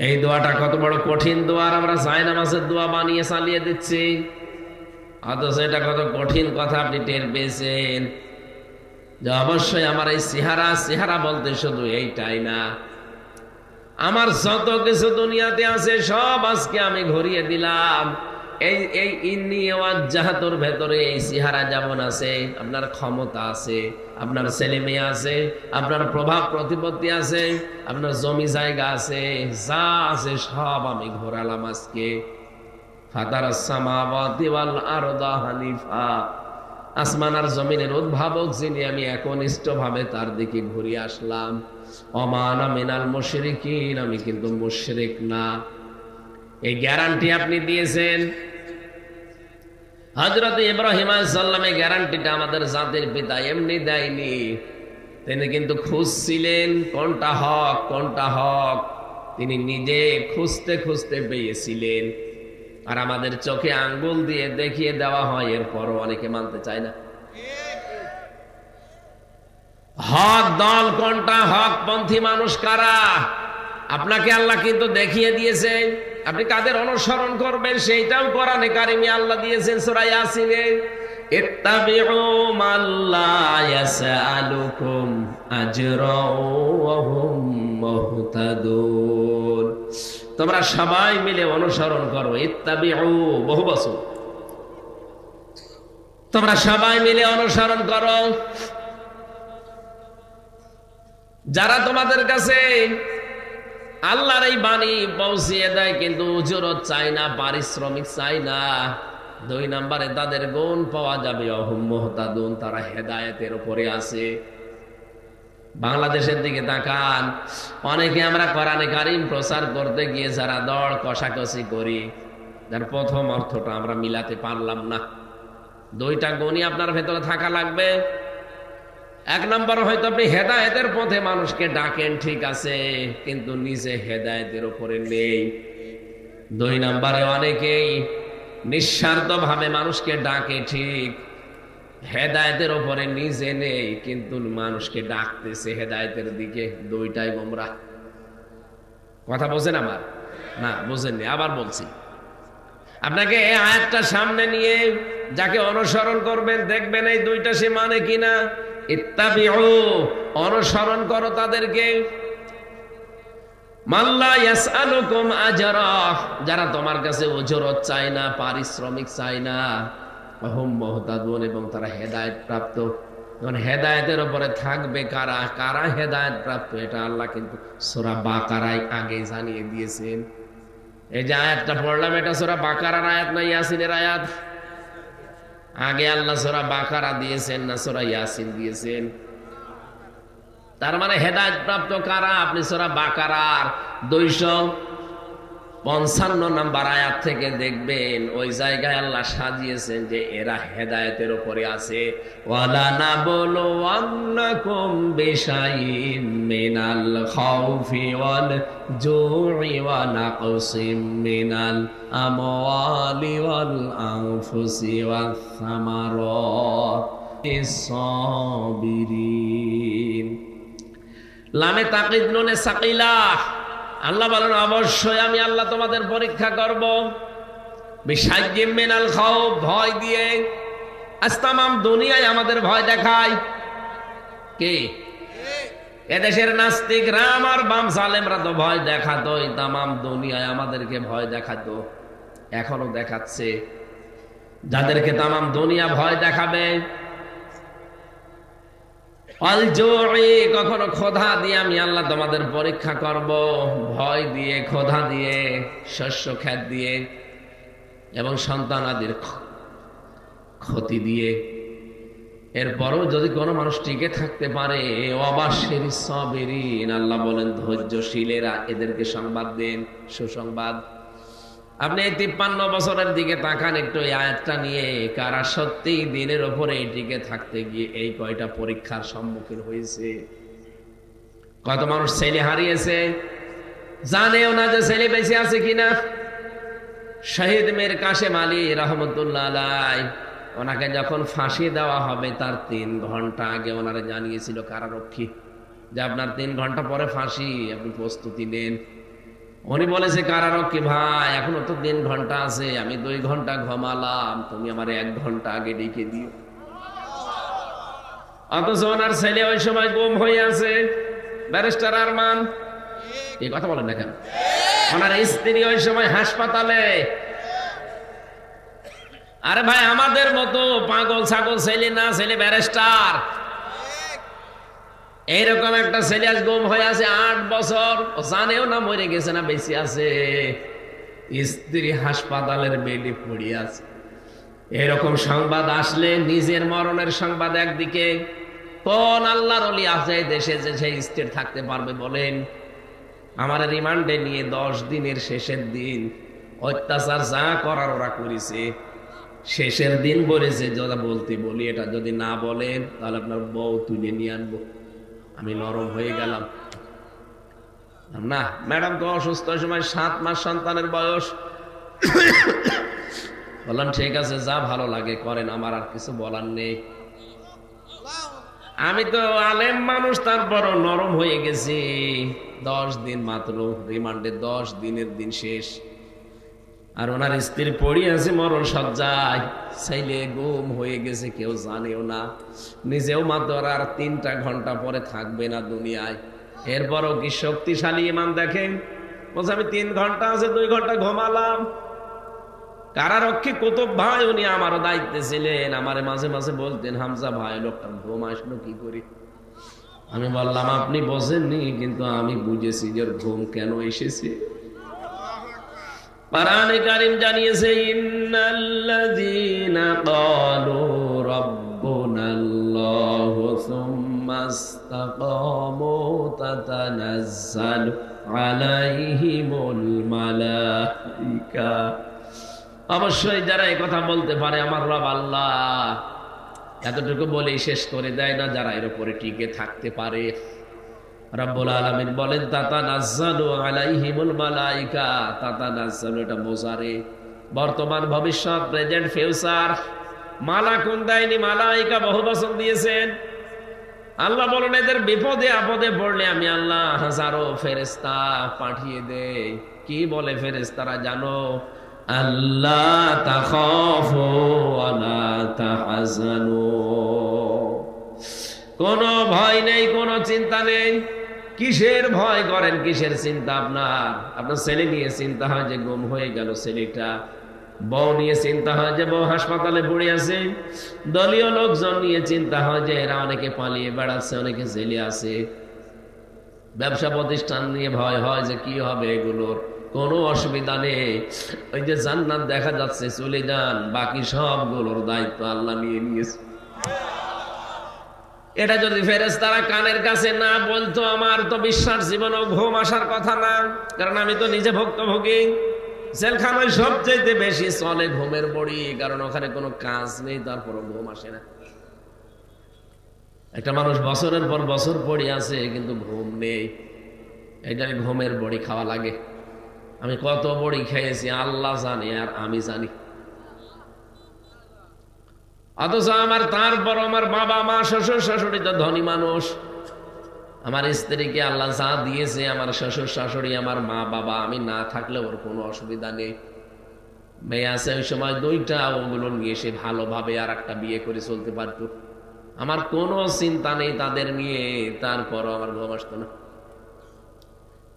Speaker 1: এই দোয়াটা কত বড় কঠিন দোয়া, আমরা জায়নামাজের দোয়া বানিয়ে চালিয়ে দিচ্ছি। অথচ এটা কত কঠিন কথা আপনি টের পেয়েছেন যে অবশ্যই আমার এই চেহারা বলতে শুধু এইটাই না, আমার যত কিছু দুনিয়াতে আছে সব আজকে আমি ঘুরিয়ে দিলাম। এই ইন্নী ওয়াজ্জাহাতুর ভেতরে এই চেহারা যেমন আছে, আপনার ক্ষমতা আছে, আপনার ছেলে মেয়ে আছে, আপনার প্রভাব প্রতিপত্তি আছে, আপনার জমি জায়গা আছে, যা আছে সব আমি ঘোরালাম আজকে। ফাতারাস সামাওয়াতি ওয়াল আরদা হানিফা, আসমান আর জমিনের উদ্ভাবক যিনি, আমি একনিষ্ঠভাবে তার দিকে ঘুরিয়ে আসলাম। ওমা আনা মিনাল মুশরিকিন, আমি কিন্তু মুশরিক না। এই গ্যারান্টি আপনি দিয়েছেন। হযরত ইব্রাহিম আলাইহিস সালামের গ্যারান্টিটা আমাদের জাতির পিতা এমনি দেয়নি, তিনি কিন্তু খুঁজছিলেন কোনটা হক কোনটা হক, তিনি নিজে খুঁজতে খুঁজতে পেয়েছিলেন। আর আমাদের চোখে আঙ্গুল দিয়ে দেখিয়ে দেওয়া হয়, এরপরও অনেকে মানতে চায় না। হক দল কোনটা, হকপন্থী মানুষ কারা, আপনাকে আল্লাহ কিন্তু দেখিয়ে দিয়েছে। আপনি কাদের অনুসরণ করবেন সেইটাও কোরআনে কারিমে আল্লাহ দিয়েছেন সূরা ইয়াসিনে, ইত্তাবিউ মাল্লা ইয়াসআলুকুম আজরা ওয়া হুম মুহতাদুন। তোমরা সবাই মিলে অনুসরণ করো, ইত্তাবিউ বহু বছর, তোমরা সবাই মিলে অনুসরণ করো যারা তোমাদের কাছে আল্লাহর এই বাণী পৌঁছিয়ে দেয়, কিন্তু উজরত চাই না, পারিশ্রমিক চাই না। 2 নম্বরে তাদের গুণ পাওয়া যাবে অহুম মুহতাদুন, তারা হেদায়েতের উপরে আছে। বাংলাদেশের দিকে তাকান, অনেকে আমরা কোরআনে কারীম প্রচার করতে গিয়ে যারা দড় কষাকষি করি, যার প্রথম অর্থটা আমরা মিলাতে পারলাম না। 2টা গুণই আপনার ভেতরে থাকা লাগবে। 1 নম্বর, হয়তো আপনি হেদায়েতের পথে মানুষকে ডাকেন, ঠিক আছে, কিন্তু নিজে হেদায়েতের উপরে নেই। 2 নম্বরে, অনেকেই নিঃস্বার্থভাবে মানুষকে ডাকে ঠিক, হেদায়েতের উপরে নিজে নেই, কিন্তু মানুষকে ডাকতেছে হেদায়েতের দিকে। 2টাই গোমরাহ। কথা বোঝেন আমার? না বোঝেননি, আবার বলছি। আপনাকে এই আয়াতটা সামনে নিয়ে যাকে অনুসরণ করবেন দেখবেন এই 2টা সে মানে কিনা। ইত্তাবিউ, অনুসরণ করো তাদেরকে। মাল্লা ইয়াসআলুকুম আজরা, যারা তোমার কাছে উজরত চায় না, পারিশ্রমিক চায় না। হুম মুহতাদুন, এবং তারা হেদায়েত প্রাপ্ত। এখন হেদায়েতের উপরে থাকবে কারা, কারা হেদায়েত প্রাপ্ত, এটা আল্লাহ কিন্তু সূরা বাকারায় আগে জানিয়ে দিয়েছেন। এই যে আয়াতটা পড়লাম, এটা সূরা বাকারার আয়াত না ইয়াসিনের আয়াত? আগে আল্লাহ সূরা বাকারা দিয়েছেন না সূরা ইয়াসিন দিয়েছেন? তার মানে হেদায়েত প্রাপ্ত কারা, আপনি সূরা বাকারার 255 নম্বর আয়াত থেকে দেখবেন, ওই জায়গায় আল্লাহ সাজিয়েছেন যে এরা হেদায়েতের উপরে আছে। ওয়ালা নাবলুওয়ান্নাকুম বিশাইইন মিনাল খাউফি ওয়াল জুই ওয়া নাকসিম মিনাল আমওয়ালি ওয়াল আনফুসি ওয়াস সামারাতিস সাবিরিন। লামে তাকিদ নুনে সাকিলা, আল্লাহ বলেন অবশ্যই আমি আল্লাহ তোমাদের পরীক্ষা করব। বিশাইয়্যিম মিনাল খাউফ, ভয় দিয়ে। আজ তাম দুনিয়ায় আমাদের ভয় দেখায় কে? এদেশের নাস্তিকরা, আমার বাম সালেমরা তো ভয় দেখাতো, তাম দুনিয়ায় আমাদেরকে ভয় দেখাতো, এখনো দেখাচ্ছে। যাদেরকে তাম দুনিয়া ভয় দেখাবে, কখনো ক্ষোধা দিয়ে আমি আল্লাহ তোমাদের পরীক্ষা করব, ভয় দিয়ে, ক্ষোধা দিয়ে, শস্য ক্ষেত দিয়ে, এবং সন্তানাদির ক্ষতি দিয়ে। এরপরও যদি কোনো মানুষ টিকে থাকতে পারে, ওয়াবাশশিরিস সাবিরিন, আল্লাহ বলেন ধৈর্যশীলেরা, এদেরকে সংবাদ দেন, সুসংবাদ। আপনি 53 বছরের দিকে তাকান একটু, এই আয়াতটা নিয়ে কারা সত্যি দিনের ওপরে টিকে থাকতে গিয়ে এই কয়টা পরীক্ষার সম্মুখীন হয়েছে। কত মানুষ ছেলে হারিয়েছে, জানেও না যে ছেলে বেঁচে আছে কিনা। শহীদ মীর কাশেম আলী রহমতুল্লাহ আলাইহি, ওনাকে যখন ফাঁসি দেওয়া হবে তার 3 ঘন্টা আগে ওনারা জানিয়েছিল কারারক্ষী যে আপনার 3 ঘন্টা পরে ফাঁসি, আপনি প্রস্তুতি নেন। উনি বলেছে কারারক্ষী ভাই, এখনো তো 3 ঘন্টা আছে, আমি 2 ঘন্টা ঘুমালাম, তুমি আমার 1 ঘন্টা আগে ডেকে দিও। অথচ ওনার ছেলে ওই সময় গুম হয়ে আছে, ব্যারিস্টার আরমান। এই কথা বলেন না কেন? ওনার স্ত্রী ওই সময় হাসপাতালে। আরে ভাই, আমাদের মতো পাগল ছাগল ছেলে না, ছেলে ব্যারিস্টার। এইরকম একটা ছেলে আজ গুম হয়ে আছে 8 বছর, ও জানেও না মরে গেছে না বেঁচে আছে, স্ত্রী হাসপাতালের বেডে পড়ে আছে। এরকম সংবাদ আসলে নিজের মরণের সংবাদ একদিকে, কোন আল্লাহর ওলি আছে দেশে যে সেই স্থির থাকতে পারবে বলেন? আমার রিমান্ডে নিয়ে 10 দিনের শেষের দিন অত্যাচার যা করার ওরা করেছে, শেষের দিন বলেছে যেটা বলতে বলি, এটা যদি না বলেন তাহলে আপনার বউ তুলে নিয়ে আনবো। আমি নরম হয়ে গেলাম। না, ম্যাডাম তো অসুস্থ, ওই সময় 7 মাস সন্তানের বয়স। বললাম ঠিক আছে, যা ভালো লাগে করেন, আমার আর কিছু বলার নেই। আমি তো আলেম মানুষ, তারপরও নরম হয়ে গেছি। 10 দিন মাত্র রিমান্ডে, 10 দিনের দিন শেষ। আর ওনার স্ত্রী পড়ে আছে মরণ সজ্জায়, ছেলে গুম হয়ে গেছে, কেউ জানেও না, নিজেও মাত্র আর 3টা ঘন্টা পরে থাকবে না দুনিয়ায়। এরপরও কি শক্তিশালী ইমান দেখেন, বলছে আমি 3 ঘন্টা আছে, 2 ঘন্টা ঘুমালাম। কারারক্ষী কুতুব ভাই, উনি আমারও দায়িত্বে ছিলেন, আমারে মাঝে মাঝে বলতেন, হামজা ভাই লোকটার ঘুম আসলো কি করি? আমি বললাম আপনি বোঝেননি, কিন্তু আমি বুঝেছি যে ঘুম কেন এসেছে। কোরআনে কারীম জানিয়েছে, ইন্নাল্লাযীনা ক্বালু রাব্বুনাল্লাহু সুম্মা ইসতাকামু তাতানাজ্জালু আলাইহিমুল মালাইকা। অবশ্যই যারা এই কথা বলতে পারে আমার রব আল্লাহ, এতটুকু বলেই শেষ করে দেয় না, যারা এর উপরে টিকে থাকতে পারে। রব্বুল আলামিন বলেন তাতানাজ্জালু আলাইহিমুল মালাইকা। তাতানাজ্জালু এটা বোঝারে বর্তমান, ভবিষ্যৎ, প্রেজেন্ট, ফিউচার। মালাকুন দেয়নি, মালাইকা বহু বচন দিয়েছেন। আল্লাহ বলেন এদের বিপদে আপদে পড়লে আমি আল্লাহ হাজারো ফেরেশতা পাঠিয়ে দেই। কি বলে ফেরেশতারা জানো? আল্লাহ তাখাফু ওয়া লা তাহজানু। কোনো ভয় নেই, কোনো চিন্তা নেই। কিসের ভয় করেন, কিসের চিন্তা? আপনার ছেলে নিয়ে চিন্তা হয় যে গুম হয়ে গেল ছেলেটা, বউ নিয়ে চিন্তা হয় যে বউ হাসপাতালে পড়ে আছে, দলীয় লোকজন নিয়ে চিন্তা হয় যে এরা অনেকে পালিয়ে বেড়াচ্ছে, অনেকে জেলে আছে, ব্যবসা প্রতিষ্ঠান নিয়ে ভয় হয় যে কি হবে এগুলোর। কোনো অসুবিধা নেই, ওই যে জান্নাত দেখা যাচ্ছে চলে যান, বাকি সবগুলোর দায়িত্ব আল্লাহ নিয়ে নিয়েছে। এটা যদি ফেরেশতারা কানের কাছে না বলতো, আমার তো বিশ্বাস জীবনেও ঘুম আসার কথা না, কারণ আমি তো নিজে ভুক্তভোগী। জেলখানায় সবচেয়ে বেশি চলে ঘুমের বড়ি, কারণ ওখানে কোনো কাজ নেই, তারপরও ঘুম আসে না। একটা মানুষ বছরের পর বছর পড়ে আছে কিন্তু ঘুম নেই, এটা ঘুমের বড়ি খাওয়া লাগে। আমি কত বড়ি খেয়েছি আল্লাহ জানে, আর আমি জানি। অথচ তারপর আমার বাবা মা শ্বশুর শাশুড়ি তো ধনী মানুষ, আমার স্ত্রীকে আল্লাহ যা দিয়েছে, আমার শ্বশুর শাশুড়ি, আমার মা বাবা, আমি না থাকলে ওর কোনো অসুবিধা নেই। মেয়ে আছে ওই সময় 2টা, ওগুলো নিয়ে সে ভালোভাবে আর একটা বিয়ে করে চলতে পারতো। আমার কোনো চিন্তা নেই তাদের নিয়ে, তারপরও আমার ঘুম আসতো না।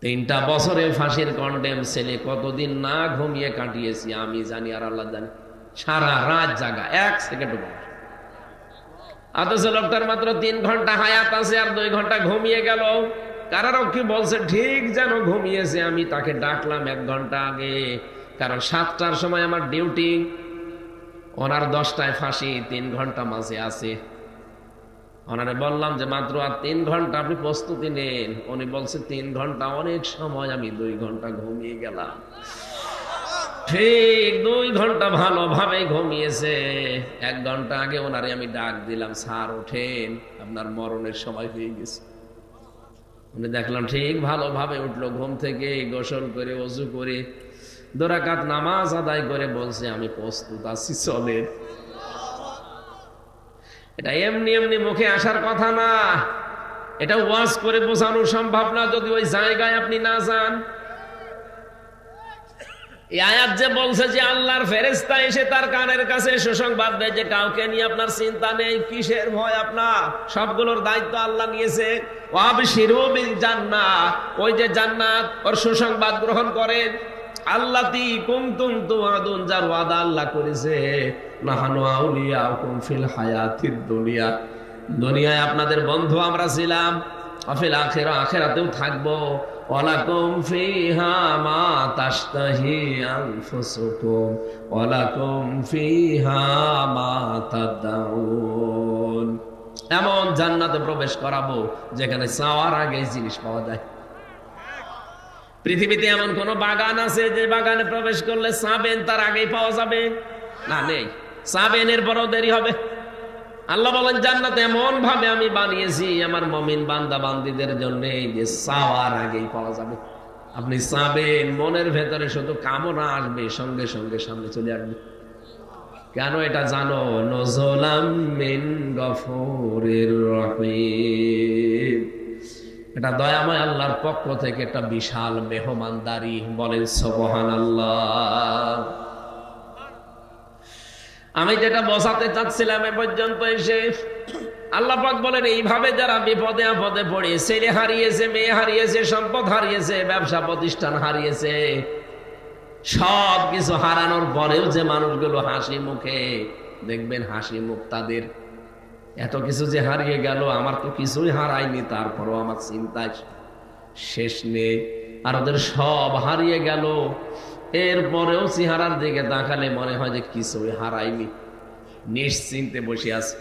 Speaker 1: 3টা বছরে ফাঁসির কন্ডেম ছেলে কতদিন না ঘুমিয়ে কাটিয়েছি আমি জানি, আর আল্লাহ জানি। সারা রাত জাগা, 1 সেকেন্ড। অথচ লোকটার মাত্র 3 ঘন্টা হায়াত আছে, আর 2 ঘন্টা ঘুমিয়ে গেল। কারারক্ষী বলছে ঠিক যেন ঘুমিয়েছে। আমি তাকে ডাকলাম 1 ঘন্টা আগে, কারণ 7টার সময় আমার ডিউটি, ওনার 10টায় ফাঁসি, 3 ঘন্টা মাঝে আছে। ওনারে বললাম যে মাত্র আর 3 ঘন্টা, আপনি প্রস্তুতি নেন। উনি বলছে 3 ঘন্টা অনেক সময়, আমি 2 ঘন্টা ঘুমিয়ে গেলাম। ঠিক 2 ঘন্টা ভালোভাবে ঘুমিয়েছে। 1 ঘন্টা আগে ওনারে আমি ডাক দিলাম, স্যার ওঠেন, আপনার মরণের সময় হয়ে গেছে। উনি দেখলাম ঠিক ভালোভাবে উঠলো ঘুম থেকে, গোসল করে ওযু করে 2 রাকাত নামাজ আদায় করে বলছে আমি প্রস্তুত আছি, চলেন। এটা এমনি এমনি মুখে আসার কথা না, এটা ওয়াজ করে বোঝানো সম্ভব না যদি ওই জায়গায় আপনি না যান। এই আয়াত যে বলছে যে আল্লাহর ফেরেশতা এসে তার কানের কাছে সুসংবাদ দেয় যে কাউকে নিয়ে আপনার চিন্তা নেই, কিসের ভয় আপনার, সবগুলোর দায়িত্ব আল্লাহ নিয়েছে। ওয়াবশিরু বিল জান্নাহ, ওই যে জান্নাত, ওর সুসংবাদ গ্রহণ করেন। আল্লাতী কুনতুম তুআদুন, যার ওয়াদা আল্লাহ করেছে। নাহানু আউলিয়াউকুম ফিল হায়াতিদ দুনিয়া, দুনিয়ায় আপনাদের বন্ধু আমরা ছিলাম। আফিল আখিরা, আখিরাতেও থাকবো। ওয়ালাকুম ফিহা মা তাশতাহি আনফুসুকুম ওয়ালাকুম ফিহা মা তাদাউন, এমন জান্নাতে প্রবেশ করাবো যেখানে চাওয়ার আগে জিনিস পাওয়া যায়। পৃথিবীতে এমন কোন বাগান আছে যে বাগানে প্রবেশ করলে চাবেন তার আগেই পাওয়া যাবে? না, নেই। চাবেন এরপরও দেরি হবে। আল্লাহ বলেন জান্নাত এমন ভাবে আমি বানিয়েছি আমার মুমিন বান্দা বান্দীদের জন্য যে চাওয়ার আগেই পাওয়া যাবে। আপনি চাবেন, মনের ভেতরে শুধু কামনা আসবে, সঙ্গে সঙ্গে সামনে চলে আসবে। কেন এটা জানো? নজুলাম মিন গফুরির রহিম, এটা দয়াময় আল্লাহর পক্ষ থেকে একটা বিশাল মেহমানদারি। বলেন সুবহানাল্লাহ। আমি যেটা বোঝাতে চাচ্ছিলাম এ পর্যন্ত এসে, আল্লাহ পাক বলেন এইভাবে যারা বিপদে আপদে পড়ে, ছেলে হারিয়েছে, মেয়ে হারিয়েছে, সম্পদ হারিয়েছে, ব্যবসা প্রতিষ্ঠান হারিয়েছে, সব কিছু হারানোর পরেও যে মানুষগুলো হাসি মুখে, দেখবেন হাসি মুখ তাদের। এত কিছু যে হারিয়ে গেল, আমার তো কিছুই হারায়নি, তারপরও আমার চিন্তায় শেষ নেই। আর ওদের সব হারিয়ে গেল, এরপরেও চেহারার দিকে তাকালে মনে হয় যে কিছুই হারায়নি, নিশ্চিন্তে বসে আছে।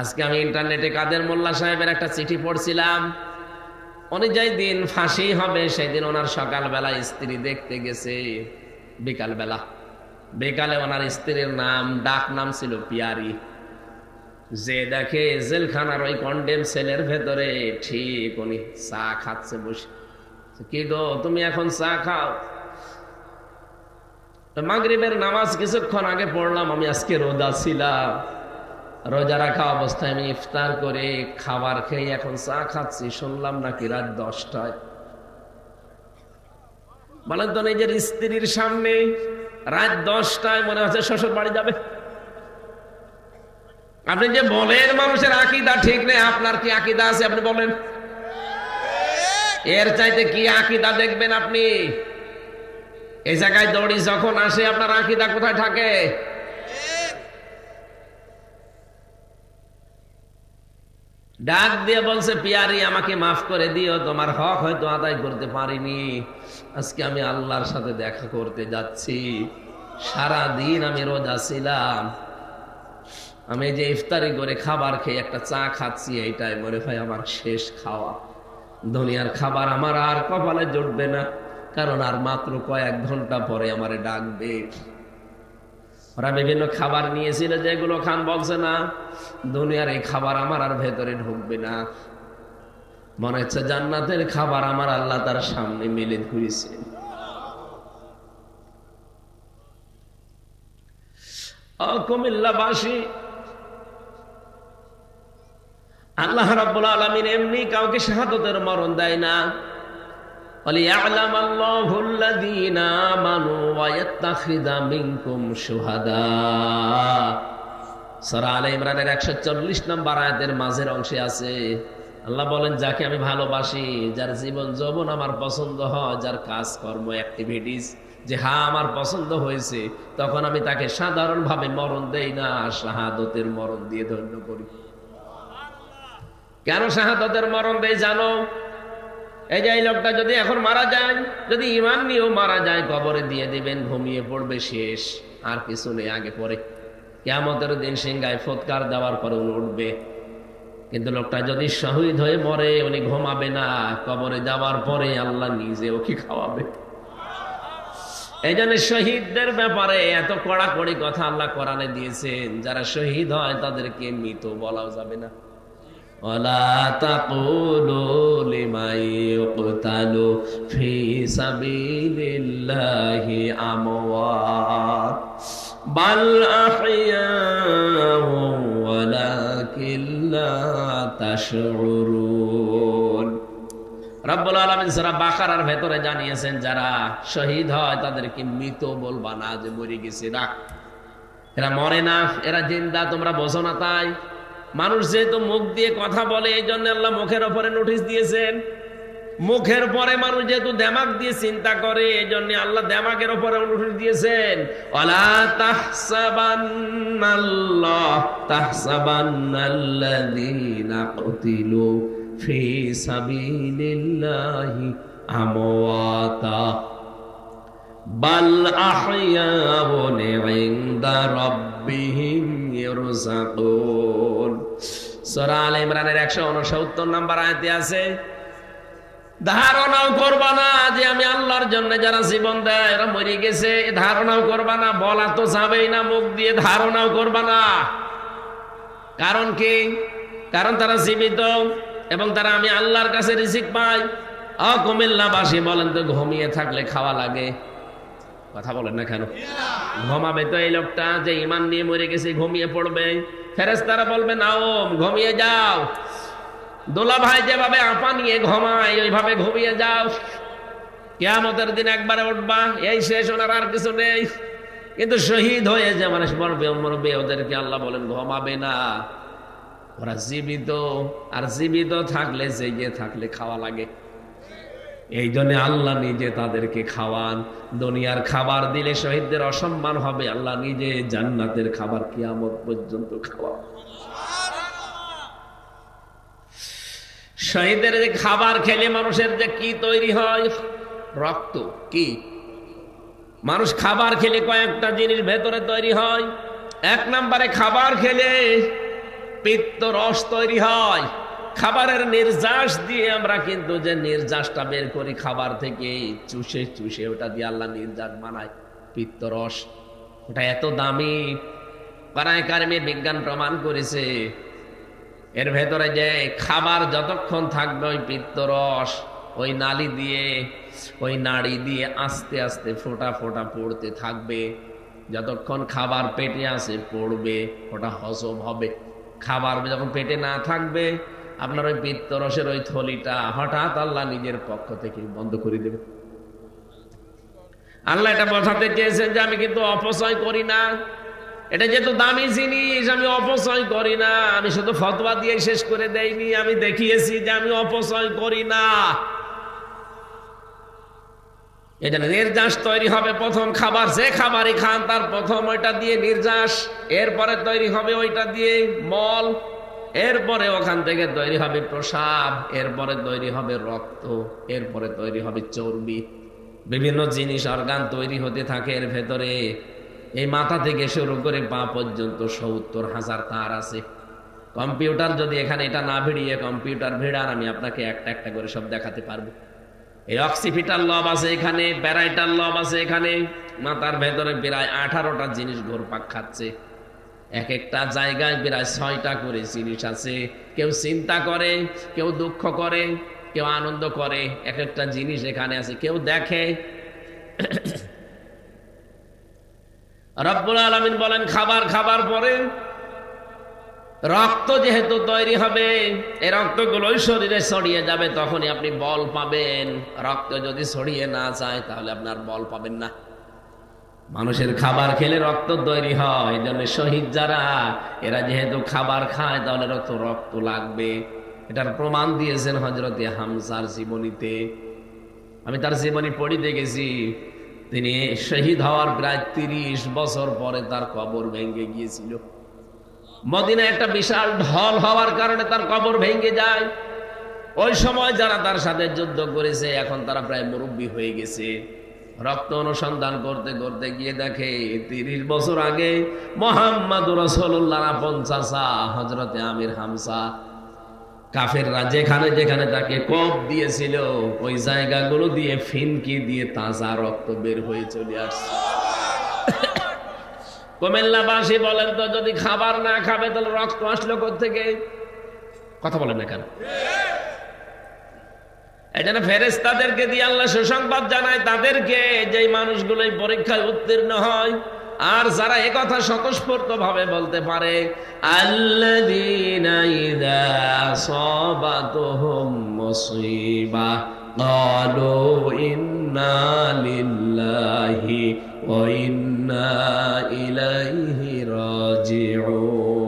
Speaker 1: আজকে আমি ইন্টারনেটে কাদের মোল্লা সাহেবের একটা চিঠি পড়ছিলাম। উনি যেই দিন ফাঁসি হবে সেই দিন ওনার সকালবেলা স্ত্রী দেখতে গেছে, বিকালে ওনার স্ত্রীর নাম, ডাক নাম ছিল পিয়ারি। যে দেখে জেলখানার ওই কন্ডেম সেলের ভেতরে ঠিক উনি চা খাচ্ছে বসে। কি গো, তুমি এখন চা খাও? মাগরিবের নামাজ কিছুক্ষণ আগে পড়লাম, আমি আজকে রোজা ছিলাম, রোজা রাখা অবস্থায় আমি ইফতার করে খাবার খেয়ে এখন চা খাচ্ছি, শুনলাম নাকি রাত 10টায়। বলেন তো, নিজের স্ত্রীর সামনে রাত 10টায় মনে হচ্ছে শ্বশুর বাড়ি যাবে। আপনি যে বলেন মানুষের আকীদা ঠিক নেই, আপনার কি আকীদা আছে আপনি বলেন? এর চাইতে কি আকীদা দেখবেন আপনি? এই জায়গায় দড়ি যখন আসে আপনার আকীদা কোথায় থাকে? ডাক দিয়ে বলছে, পিয়ারি আমাকে মাফ করে দিও, তোমার হক হয়তো আদায় করতে পারিনি, আজকে আমি আল্লাহর সাথে দেখা করতে যাচ্ছি। সারা দিন আমি রোজা ছিলাম, আমি যে ইফতারি করে খাবার খেয়ে একটা চা খাচ্ছি, এইটাই মনে হয় আমার শেষ খাওয়া। দুনিয়ার খাবার আমার আর কপালে জুটবে না, কারণ আর মাত্র কয়েক ঘন্টা পরে আমারে ডাকবে। ওরা বিভিন্ন খাবার নিয়েছিল, যেগুলো খান বলছে না, দুনিয়ার এই খাবার আমার আর ভেতরে ঢুকবে না। মনে হচ্ছে জান্নাতের খাবার আমার আল্লাহ তার সামনে মেলে ধরেছে। কুমিল্লাবাসী, আল্লাহ রাব্বুল আলামিন এমনি কাউকে শাহাদাতের মরণ দেয় না। وَلِيَعْلَمَ اللَّهُ الَّذِينَ آمَنُوا وَيَتَّخِذَ مِنكُمْ شُهَدَاءَ। সূরা আলে ইমরানের 140 নম্বর আয়াতের মাঝের অংশে আছে, আল্লাহ বলেন, যাকে আমি ভালোবাসি, যার জীবন যৌবন আমার পছন্দ হয়, যার কাজ কর্ম অ্যাক্টিভিটিস যে আমার পছন্দ হয়েছে, তখন আমি তাকে সাধারণভাবে মরণ দেই না, শাহাদাতের মরণ দিয়ে ধন্য করি। কেন শাহাদাতের মরণ দেই জানো? এই যে এই লোকটা যদি এখন মারা যায়, যদি ঈমান নিয়েও মারা যায়, কবরে দিয়ে দিবেন, ঘুমিয়ে পড়বে, শেষ, আর কিছু নেই আগে পরে। কিয়ামতের দিন সিংহায় ফুৎকার দেওয়ার পরে উঠবে। কিন্তু লোকটা যদি শহীদ হয়ে মরে, উনি ঘুমাবে না, কবরে যাওয়ার পরে আল্লাহ নিজে ওকে খাওয়াবে। এই জন্য শহীদদের ব্যাপারে এত কড়াকড়ি কথা আল্লাহ কোরআনে দিয়েছেন। যারা শহীদ হয় তাদেরকে মৃত বলাও যাবে না। وَلَا تَقُولُوا لِمَن يُقْتَلُ فِي سَبِيلِ اللَّهِ أَمْوَاتٌ بَلْ أَحْيَاءٌ وَلَكِنْ لَا تَشْعُرُونَ। রব্বুল আলামিন সূরা বাকারার ভেতরে জানিয়েছেন যারা শহীদ হয় তাদেরকে মৃত বলবা না, যে মরে গেছে না, এরা মরে না, এরা জিন্দা, তোমরা বোঝো না। তাই মানুষ যেহেতু মুখ দিয়ে কথা বলে, এই জন্য আল্লাহ মুখের উপরে নোটিশ দিয়েছেন। মুখের পরে মানুষ যেহেতু দেমাগ দিয়ে চিন্তা করে, এই জন্য আল্লাহ দেমাগের উপরে নোটিশ দিয়েছেন, ওয়ালা তাহসাবান্নাল্লাহ তাহসাবান্নাল্লাযীনা কুতিলু ফি সাবিলিল্লাহি আমওয়াতা বাল আহইয়াউন ইনদা রাব্বিহিম ইরযাকুন। সূরা আলে ইমরানের 169 নম্বর আয়াতে আছে, ধারণাও করবা না যে আমি আল্লাহর জন্য যারা জীবন দেয় এরা মরে গেছে, ধারণাও করবা না, বলা তো যাবেই না মুখ দিয়ে, ধারণাও করবা না। কারণ কি? কারণ তারা জীবিত এবং তারা আমি আল্লাহর কাছে রিজিক পাই। কুমিল্লাবাসী বলেন তো, ঘুমিয়ে থাকলে খাওয়া লাগে? কথা বলেন না কেন? ঘুমাবে তো এই লোকটা যে ঈমান নিয়ে মরে গেছে, ঘুমিয়ে পড়বে। ফেরেশতারা বলবে নাও ঘুমিয়ে যাও, দোলা ভাই যেভাবে আপা নিয়ে ঘুমায় ওইভাবে ঘুমিয়ে যাও, কিয়ামতের দিন একবারে উঠবা, এই শেষ, ওনার আর কিছু নেই। কিন্তু শহীদ হয়ে যে মানুষ মরবে, ওদেরকে আল্লাহ বলেন ঘুমাবে না, ওরা জীবিত। আর জীবিত থাকলে, জেগে থাকলে খাওয়া লাগে। এই জন্য আল্লাহ নিজে তাদেরকে খাওয়ান। দুনিয়ার খাবার দিলে শহীদদের অসম্মান হবে, আল্লাহ নিজে জান্নাতের খাবার কিয়ামত পর্যন্ত খাওয়ান। শহীদের যে খাবার খেলে মানুষের যে কি তৈরি হয়, রক্ত। কি মানুষ খাবার খেলে কয়েকটা জিনিস ভেতরে তৈরি হয়। এক নম্বরে খাবার খেলে পিত্ত রস তৈরি হয়। খাবারের নির্যাস দিয়ে আমরা কিন্তু যে নির্যাসটা বের করি খাবার থেকে, চুষে চুষে ওটা দিয়ে আল্লাহ নির্যাস বানায়, পিত্ত রস। ওটা এত দামি, কোরআনে কারিমে বিজ্ঞান প্রমাণ করেছে এর ভেতরে যে খাবার যতক্ষণ থাকবে ওই পিত্তরস ওই নালী দিয়ে, ওই নাড়ি দিয়ে আস্তে আস্তে ফোঁটা ফোঁটা পড়তে থাকবে। যতক্ষণ খাবার পেটে আসে পড়বে, ওটা হজম হবে। খাবার যখন পেটে না থাকবে, আপনার ওই পিত্তরসের ওই থলিটা হঠাৎ আল্লাহ নিজের পক্ষ থেকে বন্ধ করে দেবে। আল্লাহ এটা বোঝাতে চেয়েছেন যে আমি কিন্তু অপচয় করি না, এটা যেহেতু দামি জিনিস আমি অপচয় করি না। আমি শুধু ফতোয়া দিয়ে শেষ করে দেইনি, আমি দেখিয়েছি যে আমি অপচয় করি না। এই জন্য নির্যাস তৈরি হবে প্রথম খাবার, যে খাবারই খান তার প্রথম ওইটা দিয়ে নির্যাস, এরপরে তৈরি হবে ওইটা দিয়ে মল, এরপরে ওখান থেকে তৈরি হবে প্রসাব, এরপরে তৈরি হবে রক্ত, এরপরে তৈরি হবে চর্বি। বিভিন্ন জিনিস অর্গান তৈরি হতে থাকে এর ভেতরে। এই মাথা থেকে শুরু করে পা পর্যন্ত ৭০,০০০ তার আছে। কম্পিউটার যদি এখানে এটা না ভিড়িয়ে কম্পিউটার ভিড়ান, আমি আপনাকে একটা একটা করে সব দেখাতে পারবো। এই অক্সিপিটাল লব আছে এখানে, প্যারাইটাল লব আছে এখানে। মাথার ভেতরে প্রায় 18টা জিনিস ঘুরপাক খাচ্ছে। এক একটা জায়গায় প্রায় 6টা করে জিনিস আছে। কেউ চিন্তা করে, কেউ দুঃখ করে, কেউ আনন্দ করে, এক একটা জিনিস এখানে আছে। কেউ দেখে। রব্বুল আলামিন বলেন খাবার খাবার পরে রক্ত যেহেতু তৈরি হবে, এই রক্তগুলোই শরীরে ছড়িয়ে যাবে, তখনই আপনি বল পাবেন। রক্ত যদি ছড়িয়ে না যায় তাহলে আপনার বল পাবেন না। মানুষের খাবার খেলে রক্ত তৈরি হয়, এই জন্য শহীদ যারা এরা যেহেতু খাবার খায় তাহলে রক্ত লাগবে। এটার প্রমাণ দিয়েছেন হযরতে হামজার জীবনীতে। আমি তার জীবনী পড়িতে গেছি। তিনি শহীদ হওয়ার প্রায় 30 বছর পরে তার কবর ভেঙে গিয়েছিল। মদিনায় একটা বিশাল ঢল হওয়ার কারণে তার কবর ভেঙে যায়। ওই সময় যারা তার সাথে যুদ্ধ করেছে এখন তারা প্রায় মুরব্বী হয়ে গেছে। রক্ত অনুসন্ধান করতে করতে গিয়ে দেখে 30 বছর আগে মুহাম্মদুর রাসূলুল্লাহ পঞ্চাশা হযরতে আমির হামজা, কাফেররা যেখানে যেখানে তাকে কোপ দিয়েছিল ওই জায়গাগুলো দিয়ে ফিনকি দিয়ে তাজা রক্ত বের হয়ে চলে আসছে। কুমিল্লাবাসী বলেন তো, যদি খাবার না খাবে তাহলে রক্ত আসলো কোত্থেকে? কথা বলেন না কেন? এই জন্য ফেরেশতাদেরকে দিয়ে আল্লাহ সুসংবাদ জানায় তাদেরকে, যেই মানুষগুলো এই পরীক্ষায় উত্তীর্ণ হয় আর যারা একথা স্বতঃস্ফূর্ত ভাবে বলতে পারে, আল্লাযীনা ইযা আসাবাতুহুম মুসিবা ক্বালু ইন্না লিল্লাহি ওয়া ইন্না ইলাইহি রাজিউন।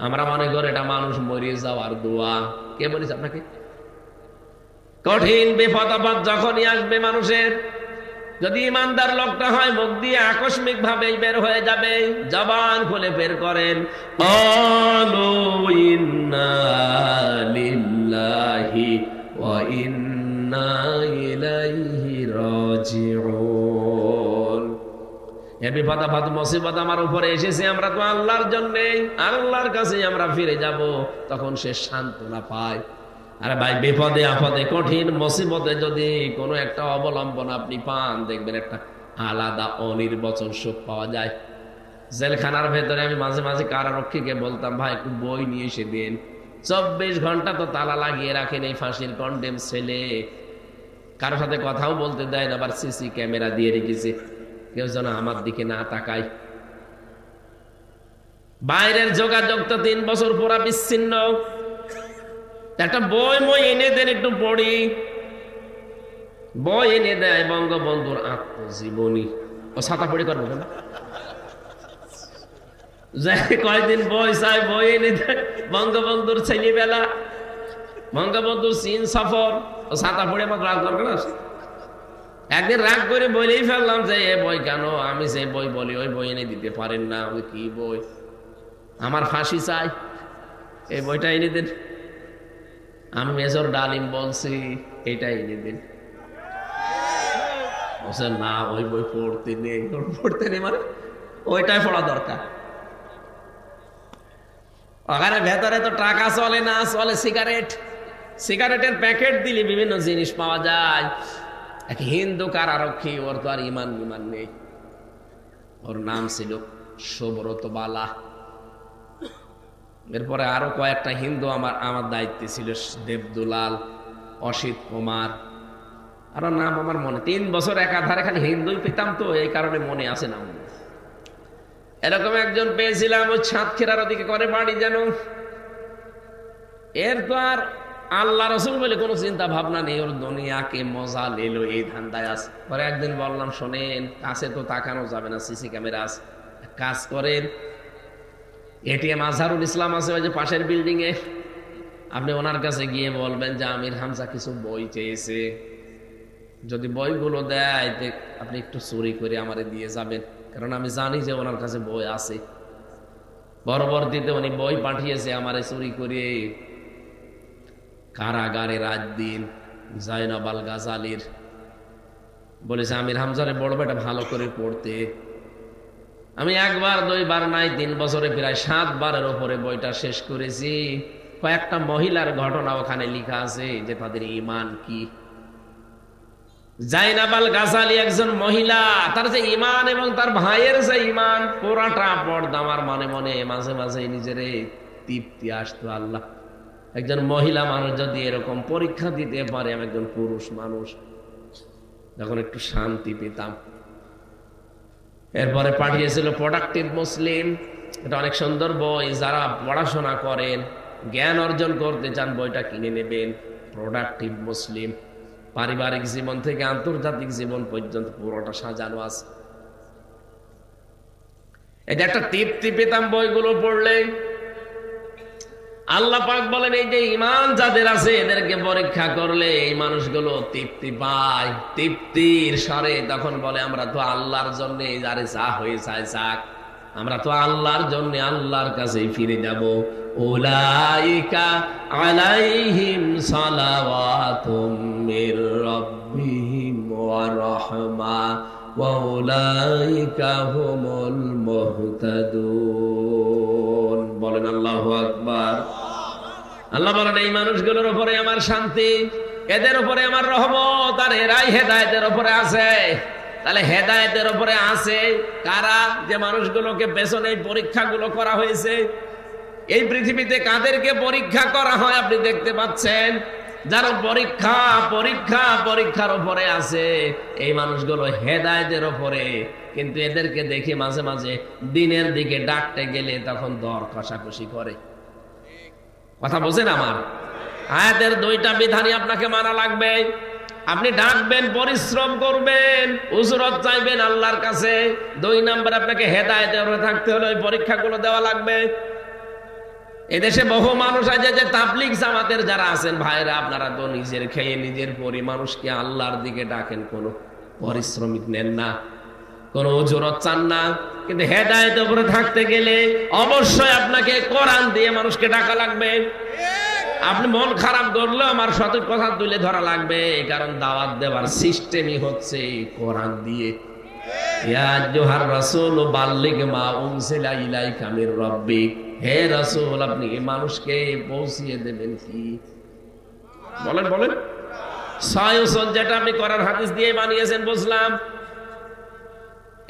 Speaker 1: আমরা মনে করি এটা মানুষ মরে যাওয়ার দোয়া। কে বলেছে আপনাকে? কঠিন বিপদ আপদ যখনই আসবে মানুষের, যদি ইমানদার লোকটা হয়, মুখ দিয়ে আকস্মিক ভাবে বের হয়ে যাবে, জবান খুলে বের করেন, ক্বালু ইন্না লিল্লাহি ওয়া ইন্না ইলাইহি রাজিউন। এই বিপদ আপদ মুসিবত আমার উপরে এসেছে, আমরা তো আল্লাহর জন্য, আল্লাহর কাছে আমরা ফিরে যাব, তখন সে সান্ত্বনা পায়। আরে ভাই, বিপদে আপদে কঠিন মুসিবতে যদি কোনো একটা অবলম্বন আপনি পান, দেখবেন একটা আলাদা অনির্বচন সুখ পাওয়া যায়। জেলখানার ভেতরে আমি মাঝে মাঝে কারারক্ষীকে বলতাম, ভাই একটু বই নিয়ে এসে দিন। 24 ঘন্টা তো তালা লাগিয়ে রাখেন এই ফাঁসির কন্ডেম ছেলে, কারোর সাথে কথাও বলতে দেয় না, আবার সিসি ক্যামেরা দিয়ে রেখেছে, কেউ যেন আমার দিকে না তাকায়। বাইরের যোগাযোগ তো 3 বছর পুরা বিচ্ছিন্ন। একটা বই মই এনে দেন, একটু পড়ি। বই এনে দেয় বঙ্গবন্ধুর আত্মজীবনী। ও ছাতা পড়ি করবো না, কয়েকদিন বই চাই, বই এনে দেয় বঙ্গবন্ধুর ছেলেবেলা, বঙ্গবন্ধুর চীন সফর। ও ছাতা পড়ে আমার রাগ দরকার আছে। একদিন রাগ করে বলেই ফেললাম যে এ বই কেন, আমি যে বই বলি ওই বই এনে দিতে পারেন না। ওই কি বই? আমার ফাঁসি চাই, এই বইটা এনে দেন। আমি মেজর ডালিম বলছি এইটা এনে দিন। বলছে না, ওই বই পড়তে নেই। পড়তে নেই মানে ওইটাই পড়া দরকার। ওখানে ভেতরে তো টাকা চলে না, চলে সিগারেট। সিগারেটের প্যাকেট দিলে বিভিন্ন জিনিস পাওয়া যায়। এক হিন্দু কারারক্ষী, ওর তো আর ইমান নেই। ওর নাম ছিল সুব্রত বালা। এরপরে আরো কয়েকটা হিন্দু আমার দায়িত্বে ছিল, দেবদুলাল, অসিত কুমার, আরো নাম আমার মনে। 3 বছর একাধারে খালি হিন্দুই পেতাম, তো এই কারণে মনে আছে না। এরকম একজন পেয়েছিলাম, ওই সাতক্ষীরার ওদিকে করে বাড়ি যেন। এর তো আর আল্লাহ রসুল বলে কোনো চিন্তা ভাবনা নেই, ওর দুনিয়াকে মজা লেলো এই ধান্দায় আছে। পরে একদিন বললাম, শোনেন, কাছে তো তাকানো যাবে না, সিসি ক্যামেরা আছে, কাজ করেন, এটিএম আজহারুল ইসলাম আছে ওই যে পাশের বিল্ডিং এ, আপনি ওনার কাছে গিয়ে বলবেন যে আমির হামজা কিছু বই চেয়েছে, যদি বইগুলো দেয় আপনি একটু চুরি করে আমারে দিয়ে যাবেন, কারণ আমি জানি যে ওনার কাছে বই আছে। পরবর্তীতে উনি বই পাঠিয়েছে আমারে চুরি করে। কারাগারে রাত দিন জাইনাব আল গাজালির বলেছে আমির হামজারে বড় বেটা ভালো করে পড়তে। আমি 1 বার 2 বার নাই, 3 বছরে প্রায় 7 বারের উপরে বইটা শেষ করেছি। কয়েকটা মহিলার ঘটনা ওখানে লেখা আছে যে তাদের ঈমান কি। জাইনাব আল গাজালি একজন মহিলা, তার যে ঈমান এবং তার ভাইয়ের যে ঈমান পুরাটা পর্দা। আমার মনে মনে মাঝে মাঝে নিজেরে তৃপ্তি আসতো, আল্লাহ, একজন মহিলা মানুষ যদি এরকম পরীক্ষা দিতে পারে, আমি একজন পুরুষ মানুষ, যখন একটু শান্তি পেতাম। এরপরে পাঠিয়েছিল প্রোডাক্টিভ মুসলিম, এটা অনেক সুন্দর বই, যারা পড়াশোনা করেন, জ্ঞান অর্জন করতে চান, বইটা কিনে নেবেন। প্রোডাক্টিভ মুসলিম, পারিবারিক জীবন থেকে আন্তর্জাতিক জীবন পর্যন্ত পুরোটা সাজানো আছে। এটা একটা তৃপ্তি পেতাম বইগুলো পড়লে। আল্লাহ পাক বলেন, এই যে ঈমান যাদের আছে এদেরকে পরীক্ষা করলে এই মানুষগুলো তৃপ্তি পায়। তৃপ্তির স্বরে তখন বলে, আমরা তো আল্লাহর জন্য, যারে যা হয়ে যায় যাক, আমরা তো আল্লাহর জন্য আল্লাহর কাছেই ফিরে যাব। উলাইকা আলাইহিম সালাওয়াতুম মির রাব্বিহিম ওয়া রাহমা ওয়া উলাইকা হুমুল মুহতাদুন। বলেন আল্লাহু আকবার। আল্লাহ বলেন, এই মানুষগুলোর উপরে আমার শান্তি, এদের উপরে আমার রহমত, আর এরাই হেদায়েতের উপরে আছে। তাহলে হেদায়েতের উপরে আছে কারা? যে মানুষগুলোকে পেছনে পরীক্ষাগুলো করা হয়েছে। এই পৃথিবীতে কাদেরকে পরীক্ষা করা হয় আপনি দেখতে পাচ্ছেন? যারা পরীক্ষা পরীক্ষা পরীক্ষার উপরে আছে, এই মানুষগুলো হেদায়েতের উপরে, কিন্তু এদেরকে দেখে মাঝে মাঝে দিনের দিকে ডাকতে গেলে তখন দর কষাকষি করে। কথা বোঝেন আমার? আয়াতের দুইটা বিধানই আপনাকে মানা লাগবে। আপনি ডাকবেন, পরিশ্রম করবেন, উজরত চাইবেন আল্লাহর কাছে। 2 নাম্বার, আপনাকে হেদায়েতের উপরে থাকতে হলে ওই পরীক্ষাগুলো দেওয়া লাগবে। এদেশে বহু মানুষ আছে যে তাবলীগ জামাতের যারা আছেন ভাইরা, আপনারা তো নিজের খেয়ে নিজের পরি মানুষকে আল্লাহর দিকে ডাকেন, কোনো পরিশ্রমিক নেন না, কোনো উজরত চান না। কিন্তু হেদায়েতের উপরে থাকতে গেলে অবশ্যই আপনাকে কোরআন দিয়ে মানুষকে ডাকা লাগবে। আপনি মন খারাপ করলেও আমার সঠিক কথা তুলে ধরা লাগবে, কারণ দাওয়াত দেওয়ার সিস্টেমই হচ্ছে কোরআন দিয়ে। ইয়া আইয়ুহার রাসূল বাল্লিগ মা উনজিলা ইলাইকা মির রাব্বিক, হে রাসূল আপনি মানুষকে পৌঁছিয়ে দেবেন কি? বলেন বলেন। সয়সন যেটা আপনি কোরআন হাদিস দিয়ে বানিয়েছেন বুঝলাম।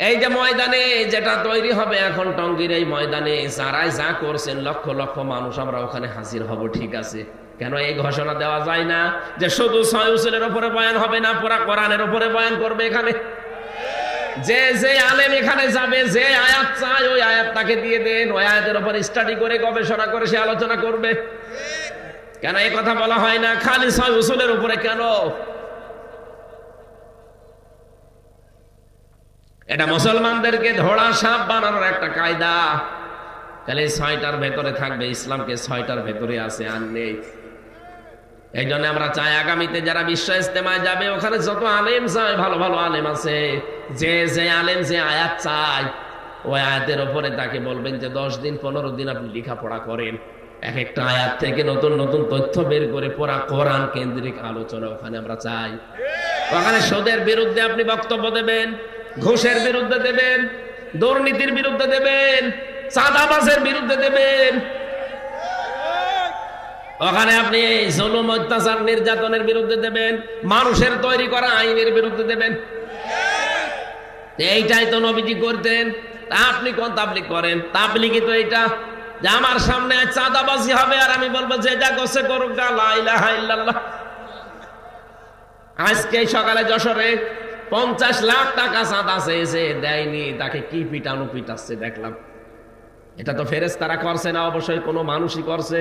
Speaker 1: এই যে ময়দানে যেটা তৈরি হবে এখন টঙ্গীর এই ময়দানে, যারাই যা করছেন লক্ষ লক্ষ মানুষ আমরা ওখানে হাজির হব, ঠিক আছে। কেন এই ঘোষণা দেওয়া যায় না যে শুধু সয়সনের উপরে বয়ান হবে না, পুরা কোরআনের উপরে বয়ান করবে? এখানে যে যে আলেম এখানে যাবে, যে আয়াত চায় ওই আয়াত তাকে দিয়ে দেন, ওই আয়াতের উপর স্টাডি করে গবেষণা করে সে আলোচনা করবে। কেন এই কথা বলা হয় না খালি সয়সনের উপরে? কেন? এটা মুসলমানদেরকে ধোড়া সাপ বানানোর একটা কায়দা। খালি 6টার ভেতরে থাকবে, ইসলামকে 6টার ভেতরে আছে, আর নেই। এই জন্য আমরা চাই আগামীতে যারা বিশ্ব ইজতেমায় যাবে ওখানে যত আলেম চায়, ভালো ভালো আলেম আছে, যে যে আলেম যে আয়াত চায় ওই আয়াতের উপরে তাকে বলবেন যে 10 দিন 15 দিন আপনি লেখাপড়া করেন, এক একটা আয়াত থেকে নতুন নতুন তথ্য বের করে পুরা কোরআন কেন্দ্রিক আলোচনা ওখানে আমরা চাই। ওখানে সুদের বিরুদ্ধে আপনি বক্তব্য দেবেন, ঘুষের বিরুদ্ধে দেবেন, দুর্নীতির বিরুদ্ধে দেবেন, চাঁদাবাজের বিরুদ্ধে দেবেন। ওখানে আপনি জুলুম অত্যাচার নির্যাতনের বিরুদ্ধে দেবেন, মানুষের তৈরি করা আইনের বিরুদ্ধে দেবেন। এইটাই তো নবীজি করতেন। আপনি কোন তাবলীগ করেন? তাবলীগই তো এইটা যে আমার সামনে চাঁদাবাজি হবে আর আমি বলবো যে যা করছে করুক, লা ইলাহা ইল্লাল্লাহ। আজকে সকালে যশোরে 50 লাখ টাকা চাঁদা চেয়েছে, দেয়নি, তাকে কি পিটানো পিটাচ্ছে দেখলাম। এটা তো ফেরেশতারা করছে না, অবশ্যই কোনো মানুষই করছে।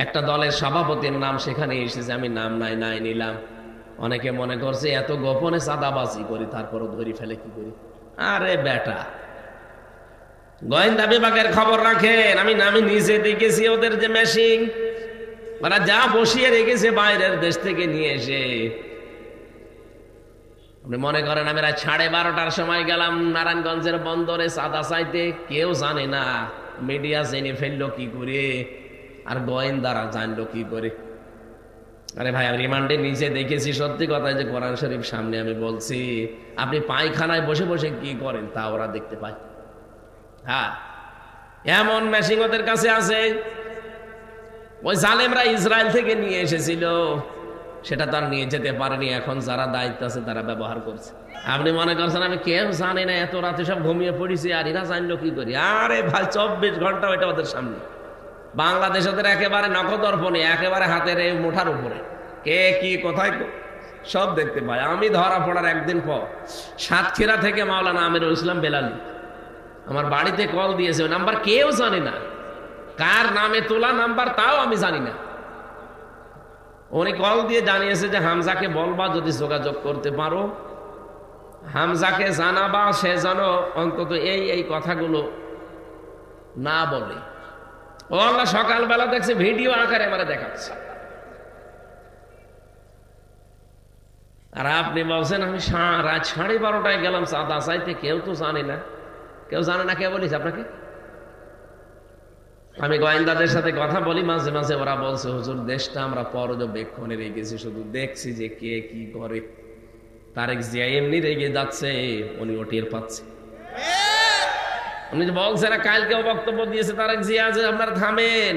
Speaker 1: একটা দলের সভাপতির নাম সেখানে এসেছে, আমি নাম নাই নিলাম। অনেকে মনে করছে এত গোপনে চাঁদাবাজি করি তারপরও ধরি ফেলে কি করি? আরে বেটা, গোয়েন্দা বিভাগের খবর রাখেন। আমি নিজে দেখেছি ওদের যে মেশিন, ওরা যা বসিয়ে রেখেছে বাইরের দেশ থেকে নিয়ে এসে। আপনি মনে করেন আমি রাত 12:30টার সময় গেলাম নারায়ণগঞ্জের বন্দরে চাঁদা চাইতে, কেউ জানে না। মিডিয়া জেনে ফেললো কি করে, আর গোয়েন্দারা জানলো কি করে? আরে ভাই, আমি রিমান্ডে নিজে দেখেছি। সত্যি কথা যে কোরআন শরীফ সামনে আমি বলছি, আপনি পায়খানায় বসে বসে কি করেন তা ওরা দেখতে পায়। হ্যাঁ, এমন মেশিন ওদের কাছে আছে। ওই জালেমরা ইসরায়েল থেকে নিয়ে এসেছিল, সেটা তার নিয়ে যেতে পারেনি। এখন যারা দায়িত্ব আছে তারা ব্যবহার করছে। আপনি মনে করছেন আমি কেউ জানি না, এত রাতে সব ঘুমিয়ে পড়েছি আর এরা জানলো কি করি? আরে ভাই, 24 ঘন্টা ওইটা ওদের সামনে। বাংলাদেশ ওদের একেবারে নখদর্পণে, একেবারে হাতের এই মুঠার উপরে, কে কি কোথায় সব দেখতে পায়। আমি ধরা পড়ার একদিন পর সাতক্ষীরা থেকে মাওলানা আমিরুল ইসলাম বেলালি আমার বাড়িতে কল দিয়েছে। ওই নাম্বার কেউ জানে না, কার নামে তোলা নাম্বার তাও আমি জানি না। উনি কল দিয়ে জানিয়েছে যে হামজাকে বলবা যদি যোগাযোগ করতে পারো, হামজাকে জানাবা সে যেন অন্তত এই কথাগুলো না বলে। ও আল্লাহ, সকালবেলা দেখছে ভিডিও আকারে আমারে দেখাচ্ছে। আর আপনি বলছেন আমি রাত 12:30টায় গেলাম চাঁদা চাইতে, কেউ তো জানে না। কেউ জানে না কে বলিস আপনাকে? আমি গোয়েন্দাদের সাথে কথা বলি মাঝে মাঝে, ওরা বলছে হুজুর দেশটা আমরা পর্যবেক্ষণে রেখেছি, শুধু দেখছি যে কে কি করে। তারেক জিয়া এমনি রেগে যাচ্ছে, উনি ও টের পাচ্ছে। উনি বলছে না, কালকেও বক্তব্য দিয়েছে তারেক জিয়া যে আপনারা থামেন,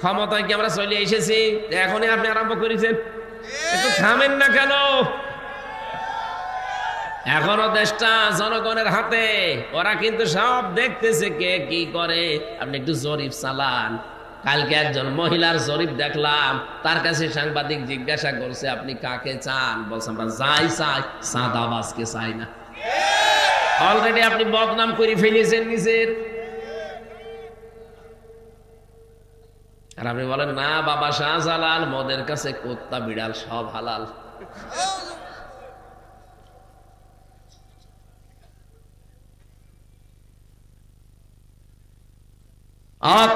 Speaker 1: ক্ষমতায় কি আমরা চলে এসেছি, এখনই আপনি আরম্ভ করেছেন, একটু থামেন না কেন? এখনো দেশটা জনগণের হাতে, ওরা কিন্তু সব দেখতেছে কে কি করে। আপনি একটু জরিপ চালান, কালকে একজন মহিলার জরিপ দেখলাম, তার কাছে সাংবাদিক জিজ্ঞাসা করছে আপনি কাকে চান, বলছে আমরা যাই চাই, চাঁদাবাজকে চাই না। অলরেডি আপনি বদনাম করে ফেলেছেন নিজের। আর আপনি বলেন না বাবা শাহজালাল, মদের কাছে কুত্তা বিড়াল সব হালাল।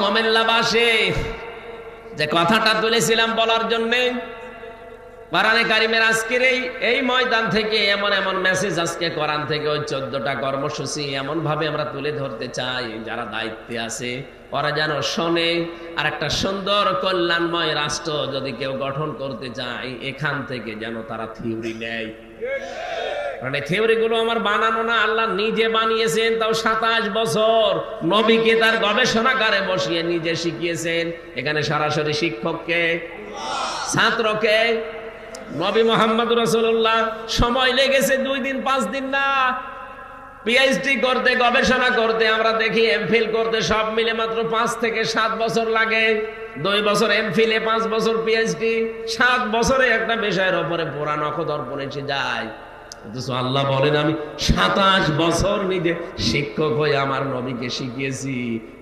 Speaker 1: কুমিল্লাবাসী, যে কথাটা তুলেছিলাম বলার জন্য, কোরআনে কারিমের আজকের এই ময়দান থেকে এমন এমন মেসেজ আজকে কোরআন থেকে ওই 14টা কর্মসূচি এমন ভাবে আমরা তুলে ধরতে চাই, যারা দায়িত্বে আছে ওরা যেন শোনে। আর একটা সুন্দর কল্যাণময় রাষ্ট্র যদি কেউ গঠন করতে চায়, এখান থেকে যেন তারা থিওরি নেয়। মানে থিওরি গুলো আমার বানানো না, আল্লাহ নিজে বানিয়েছেন, তাও 27 বছর নবীকে তার গবেষণাগারে বসিয়ে নিজে শিখিয়েছেন। এখানে সরাসরি শিক্ষককে, ছাত্রকে, নবী মোহাম্মদ রাসূলুল্লাহ। সময় লেগেছে 2 দিন 5 দিন না, পিএইচডি করতে, গবেষণা করতে, আমরা দেখি এমফিল করতে সব মিলে মাত্র 5 থেকে 7 বছর লাগে। 2 বছর এমফিলে, 5 বছর পিএইচডি, 7 বছরে একটা বিষয়ের উপরে পুরা নখদর্পণ এসে যায়। আল্লাহ বলেন আমি 27 বছর নিজে শিক্ষক হয়ে আমার নবীকে শিখিয়েছি।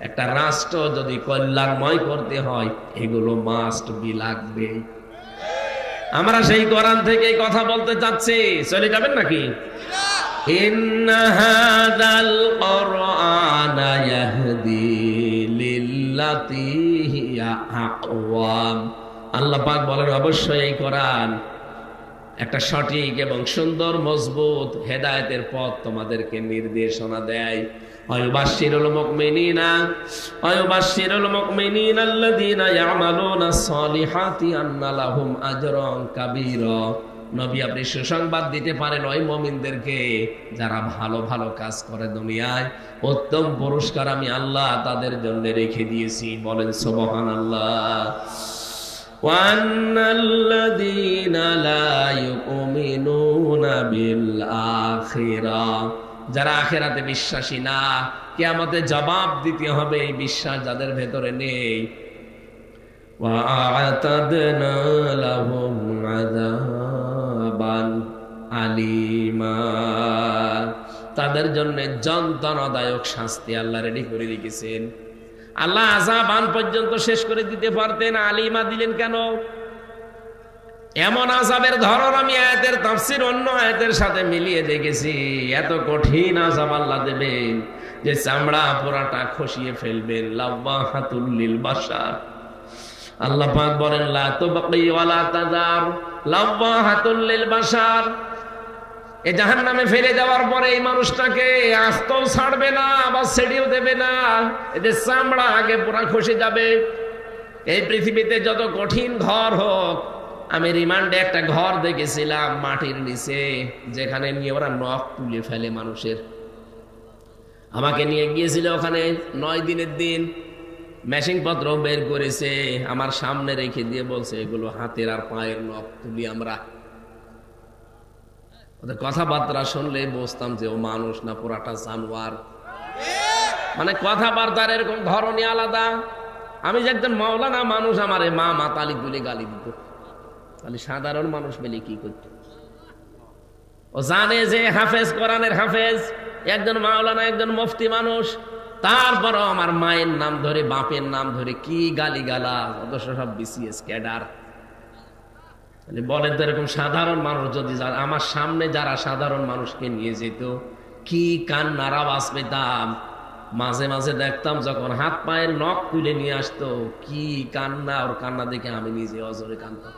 Speaker 1: একটা রাষ্ট্র যদি কল্যাণময় করতে হয়, এগুলো মাস্ট বি লাগবে। আমরা সেই কোরআন থেকে কথা বলতে চাচ্ছি, চলে যাবেন নাকি? ইন্না হাযাল কুরআনা ইয়াহদি লিল্লাতী হিয়া আকওয়াম। আল্লাহ পাক বলেন অবশ্যই এই কোরআন একটা সঠিক এবং সুন্দর মজবুত হেদায়েতের পথ তোমাদেরকে নির্দেশনা দেয়। ওয়ায়ুবাশশিরুল মুমিনিনা আল্লাযীনা ইয়ামালুনাস সালিহাতি আন্না লাহুম আজরান কাবীরা। নবী আপনি সুসংবাদ দিতে পারেন ওই মুমিনদেরকে যারা ভালো ভালো কাজ করে দুনিয়ায়, উত্তম পুরস্কার আমি আল্লাহ তাদের জন্য রেখে দিয়েছি। বলেন সুবহানাল্লাহ। ওয়ান্নাল্লাযীনা লা ইউমিনুনা বিল আখিরাহ, যারা আখিরাতে বিশ্বাসী না, কিয়ামতে জবাব দিতে হবে, এই বিশ্বাস যাদের ভেতরে নেই। ওয়া আ'তাদনা লাহুম আযাবান আলীমা, তাদের জন্য যন্ত্রণাদায়ক শাস্তি আল্লাহ রেডি করে রেখেছেন। আল্লাহ আযাবান পর্যন্ত শেষ করে দিতে পারতেন, আলিমা দিলেন কেন? এমন আযাবের ধরন আমি আয়াতের তাফসীর অন্য আয়াতের সাথে মিলিয়ে দেখেছি। এত কঠিন আযাব আল্লাহ দেবেন যে চামড়া পুরাটা খসিয়ে ফেলবেন। লাওয়াহাতুল লিল বাশার, আল্লাহ পাক বলেন লা তুবকি ওয়ালা তাযার, লাওয়াহাতুল লিল বাশার। এই জাহান্নামে ফেলে দেওয়ার পরে এই মানুষটাকে আস্তও ছাড়বে না, বা ছেড়েও দেবে না। এদের চামড়া আগে পুরা খসে যাবে। এই পৃথিবীতে যত কঠিন ঘর হোক, আমি রিমান্ডে একটা ঘর দেখেছিলাম মাটির নিচে, যেখানে নিয়ে ওরা নখ তুলে ফেলে মানুষের। আমাকে নিয়ে গিয়েছিল ওখানে 9 দিনের দিন, মেশিন পত্র বের করেছে, আমার সামনে রেখে দিয়ে বলছে এগুলো হাতের আর পায়ের নখ তুলি আমরা। ওদের কথাবার্তা শুনলে বুঝতাম যে ও মানুষ না পুরাটা জানোয়ার। মানে কথাবার্তার এরকম ধরনই আলাদা। আমি যে একজন মাওলানা মানুষ, আমার মা মাতালি তুলে গালি দিত, তাহলে সাধারণ মানুষ পেলে কি করত? ও জানে যে হাফেজ, কোরআনের হাফেজ, একজন মাওলানা, একজন মুফতি মানুষ, তারপরও আমার মায়ের নাম ধরে, বাপের নাম ধরে কি গালি গালা, অথচ সব বিসিএস ক্যাডার। বলেন তো এরকম সাধারণ মানুষ যদি আমার সামনে যারা সাধারণ মানুষকে নিয়ে যেত, কি কান্নার আওয়াজ পেতাম। মাঝে মাঝে দেখতাম যখন হাত পায়ের নখ তুলে নিয়ে আসতো, কি কান্না, ওর কান্না দেখে আমি নিজে অজরে কাঁদতাম।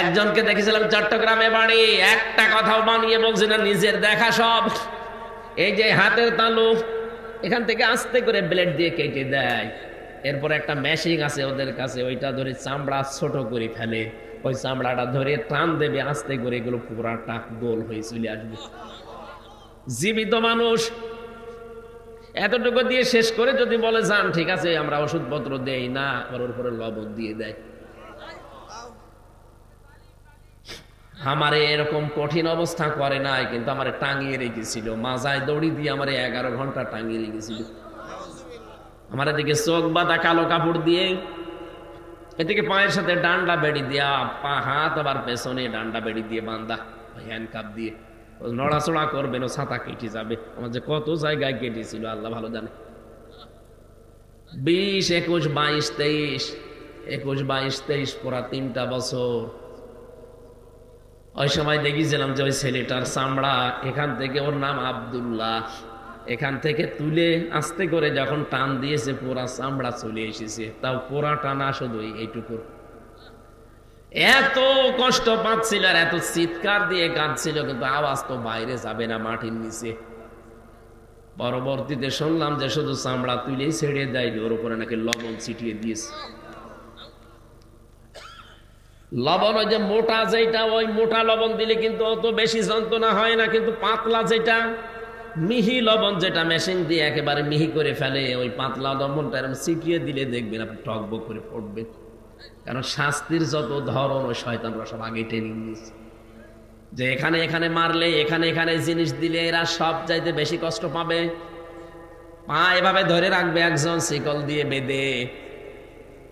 Speaker 1: একজনকে দেখেছিলাম চট্টগ্রামে বাড়ি, একটা কথাও বানিয়ে বলছে না, নিজের দেখা সব। এই যে হাতের তালু, এখান থেকে আস্তে করে ব্লেড দিয়ে কেটে দেয়, এরপর একটা মেশিন আছে ওদের কাছে, ওইটা ধরে চামড়া ছোট করে ফেলে, ওই চামড়াটা ধরে টান দেবে আস্তে করে, এগুলো পুরাটা গোল হয়ে চলে আসবে। জীবিত মানুষ এতটুকু দিয়ে শেষ করে যদি বলে যান ঠিক আছে আমরা ওষুধপত্র দেই না, ওর উপরে লবণ দিয়ে দেয়। আমারে এরকম কঠিন অবস্থা করে নাই, কিন্তু আমারে টাঙিয়ে রেখেছিল, মাজায় দড়ি দিয়ে আমারে 11 ঘন্টা টাঙিয়ে রেখেছিল। আমার এদিকে চোখ বাঁধা কালো কাপড় দিয়ে, এদিকে পায়ের সাথে ডান্ডা বেড়ি দিয়া, পা হাত আবার পেছনে ডান্ডা বেড়ি দিয়ে বান্ধা, হ্যান্ডকাপ দিয়ে। নড়াচড়া করবেন, ও ছাতা কেটে যাবে। আমার যে কত জায়গায় কেটেছিল আল্লাহ ভালো জানে। 20, 21, 22, 23, 21, 22, 23 পুরা 3টা বছর। ওই সময় দেখেছিলাম যে ওই ছেলেটার চামড়া এখান থেকে, ওর নাম আব্দুল্লাহ, এখান থেকে তুলে আস্তে করে যখন টান দিয়েছে পুরা চামড়া চলে এসেছে। তাও পুরা টানা শুধু এইটুকু। এত কষ্ট পাচ্ছিল আর এত চিৎকার দিয়ে কাঁদছিল, কিন্তু আওয়াজ তো বাইরে যাবে না, মাটির নিচে। পরবর্তীতে শুনলাম যে শুধু চামড়া তুলেই ছেড়ে দেয়নি, ওর উপরে নাকি লবণ ছিটিয়ে দিয়েছে। লবণ ওই যে মোটা যেটা, ওই মোটা লবণ দিলে কিন্তু অত বেশি যন্ত্রণা হয় না, কিন্তু পাতলা যেটা, মিহি লবণ যেটা মেশিন দিয়ে একেবারে মিহি করে ফেলে, ওই পাতলা লবণটা এরকম ছিটিয়ে দিলে দেখবেন আপনি টকবক করে পড়বেন। কারণ শাস্তির যত ধরন ওই শয়তানরা সব আগে ট্রেনিং নিয়েছে, যে এখানে এখানে মারলে, এখানে এখানে জিনিস দিলে এরা সব চাইতে বেশি কষ্ট পাবে। পা এভাবে ধরে রাখবে একজন শিকল দিয়ে বেঁধে,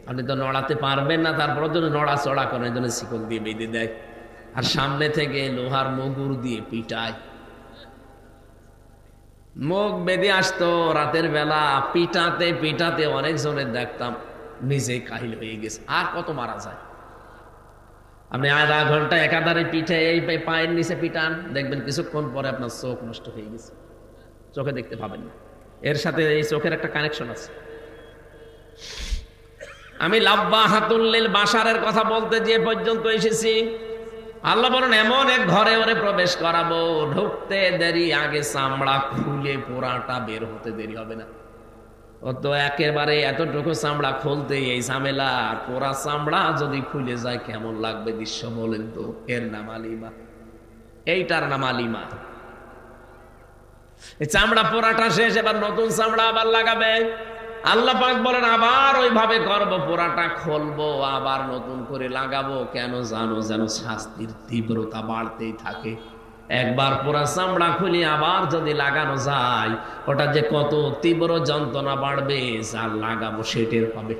Speaker 1: আপনি তো নড়াতে পারবেন না, তারপর জন্য নড়াচড়া করার জন্য শিকল দিয়ে বেঁধে দেয়। আর সামনে থেকে লোহার মুগুর দিয়ে পিটায়। মুখ বেঁধে আসতো রাতের বেলা, পিটাতে পিটাতে অনেকজনের দেখতাম নিজেই কাহিল হয়ে গেছে। আর কত মারা যায়? আপনি আধা ঘন্টা একাধারে পিঠে এই পায়ের নিচে পিটান, দেখবেন কিছুক্ষণ পরে আপনার চোখ নষ্ট হয়ে গেছে, চোখে দেখতে পাবেন না। এর সাথে এই চোখের একটা কানেকশন আছে। আমি লাব্বা হাতুল্লিল বাসারের কথা বলতে যে পর্যন্ত এসেছি, আল্লাহ বলেন এমন এক ঘরে ওরে প্রবেশ করাবো, ঢুকতে দেরি, আগে চামড়া খুলে পোড়াটা বের হতে দেরি হবে না। ও তো একেবারে এতটুকু চামড়া খুলতে এই ঝামেলা, পোড়া চামড়া যদি খুলে যায় কেমন লাগবে দৃশ্য বলেন তো। এর নাম আলিমা, এইটার নাম আলিমা। এই চামড়া পোড়াটা শেষ, এবার নতুন চামড়া আবার লাগাবে। আল্লাহ পাক বলেন আবার ওইভাবে করবো, পোড়াটা খুলবো, আবার নতুন করে লাগাবো। কেন জানো? যেন শাস্তির তীব্রতা বাড়তেই থাকে। একবার পোড়া চামড়া খুলে আবার যদি লাগানো যায়, ওটা যে কত তীব্র যন্ত্রণা বাড়বে, যার লাগাবো সেটের হবে।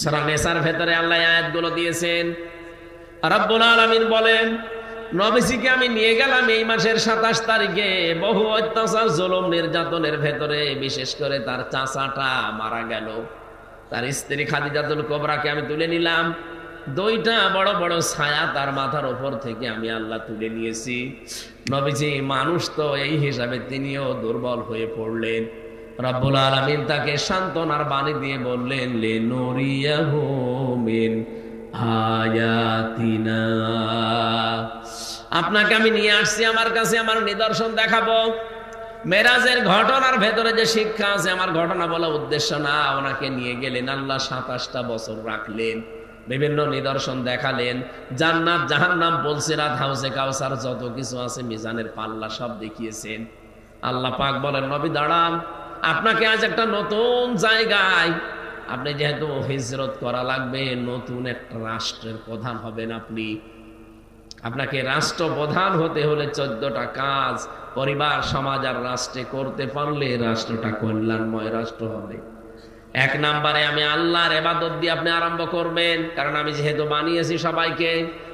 Speaker 1: সূরা নিসার ভেতরে আল্লাহ আয়াতগুলো দিয়েছেন। রব্বুল আলামিন বলেন, নবীজিকে আমি নিয়ে গেলাম এই মাসের 27 তারিখে, বহু অত্যাচার জুলুম নির্যাতনের ভেতরে, বিশেষ করে তার চাচাটা মারা গেল। তার স্ত্রী খাদিজাতুল কুবরাকে আমি তুলে নিলাম। 2টা বড় বড় ছায়া তার মাথার উপর থেকে আমি আল্লাহ তুলে নিয়েছি। নবীজি মানুষ তো, এই হিসাবে তিনিও দুর্বল হয়ে পড়লেন। রব্বুল আলামিন তাকে সান্ত্বনার বাণী দিয়ে বললেন, লিনুরিয়াহু মিন আয়াতিনা, আপনাকে আমি নিয়ে আসছি আমার কাছে, আমার নিদর্শন দেখাবো। মেরাজের ঘটনার ভেতরে যে শিক্ষা আছে, আমার ঘটনা বলা উদ্দেশ্য না। ওনাকে নিয়ে গেলেন, আল্লাহ 27টা বছর রাখলেন, বিভিন্ন নিদর্শন দেখালেন, জান্নাত জাহান্নাম, পুলসিরাত, হাউজে কাউসার, যত কিছু আছে, মিজানের পাল্লা সব দেখিয়েছেন। আল্লাহ পাক বলেন, নবী দাঁড়ান, আপনাকে আজ একটা নতুন জায়গায়, আপনি যেহেতু হিজরত করা লাগবে, নতুন একটা রাষ্ট্রের প্রধান হবেন আপনি। আপনাকে রাষ্ট্রপ্রধান হতে হলে 14টা কাজ পরিবার, সমাজ আর রাষ্ট্রে করতে পারলে রাষ্ট্রটা কল্যাণময় রাষ্ট্র হবে। 1 নম্বরে আমি আল্লাহর ইবাদত দিয়ে আপনি আরম্ভ করবেন, কারণ আমি যেহেতু বানিয়েছি সবাইকে,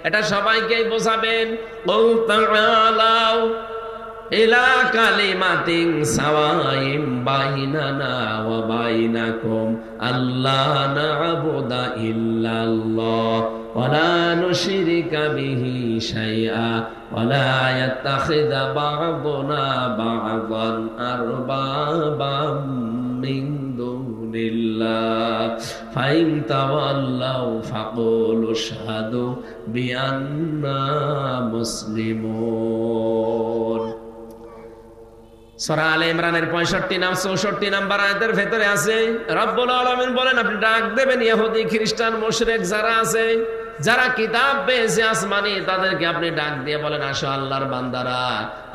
Speaker 1: এটা সবাইকেই বোঝাবেন। কুল তাআলাউ ইলা কালিমাতিন সাওয়াইম বাইনানা ওয়া বাইনাকুম আল্লা না'বুদা ইল্লাল্লাহ ওয়া লা নুশরিকা বিহি শাইআ ওয়া লা ইয়াত্তাখিযা বা'দুনা বা'দান আরবাবাম মিন দুনিল্লাহ ফাইন তাওয়াল্লাউ ফাকুলু আশহাদু বিআন্না মুসলিমুন। সূরা আলে ইমরানের 65 নাম 64 নাম্বার আয়াতের ভেতরে আছে, রব্বুল আলামিন বলেন আপনি ডাক দেবেন ইহুদি, খ্রিস্টান, মুশরিক যারা আছে, যারা কিতাব পেয়েছে আসমানি, তাদেরকে আপনি ডাক দিয়ে বলেন, আসো আল্লাহর বান্দারা,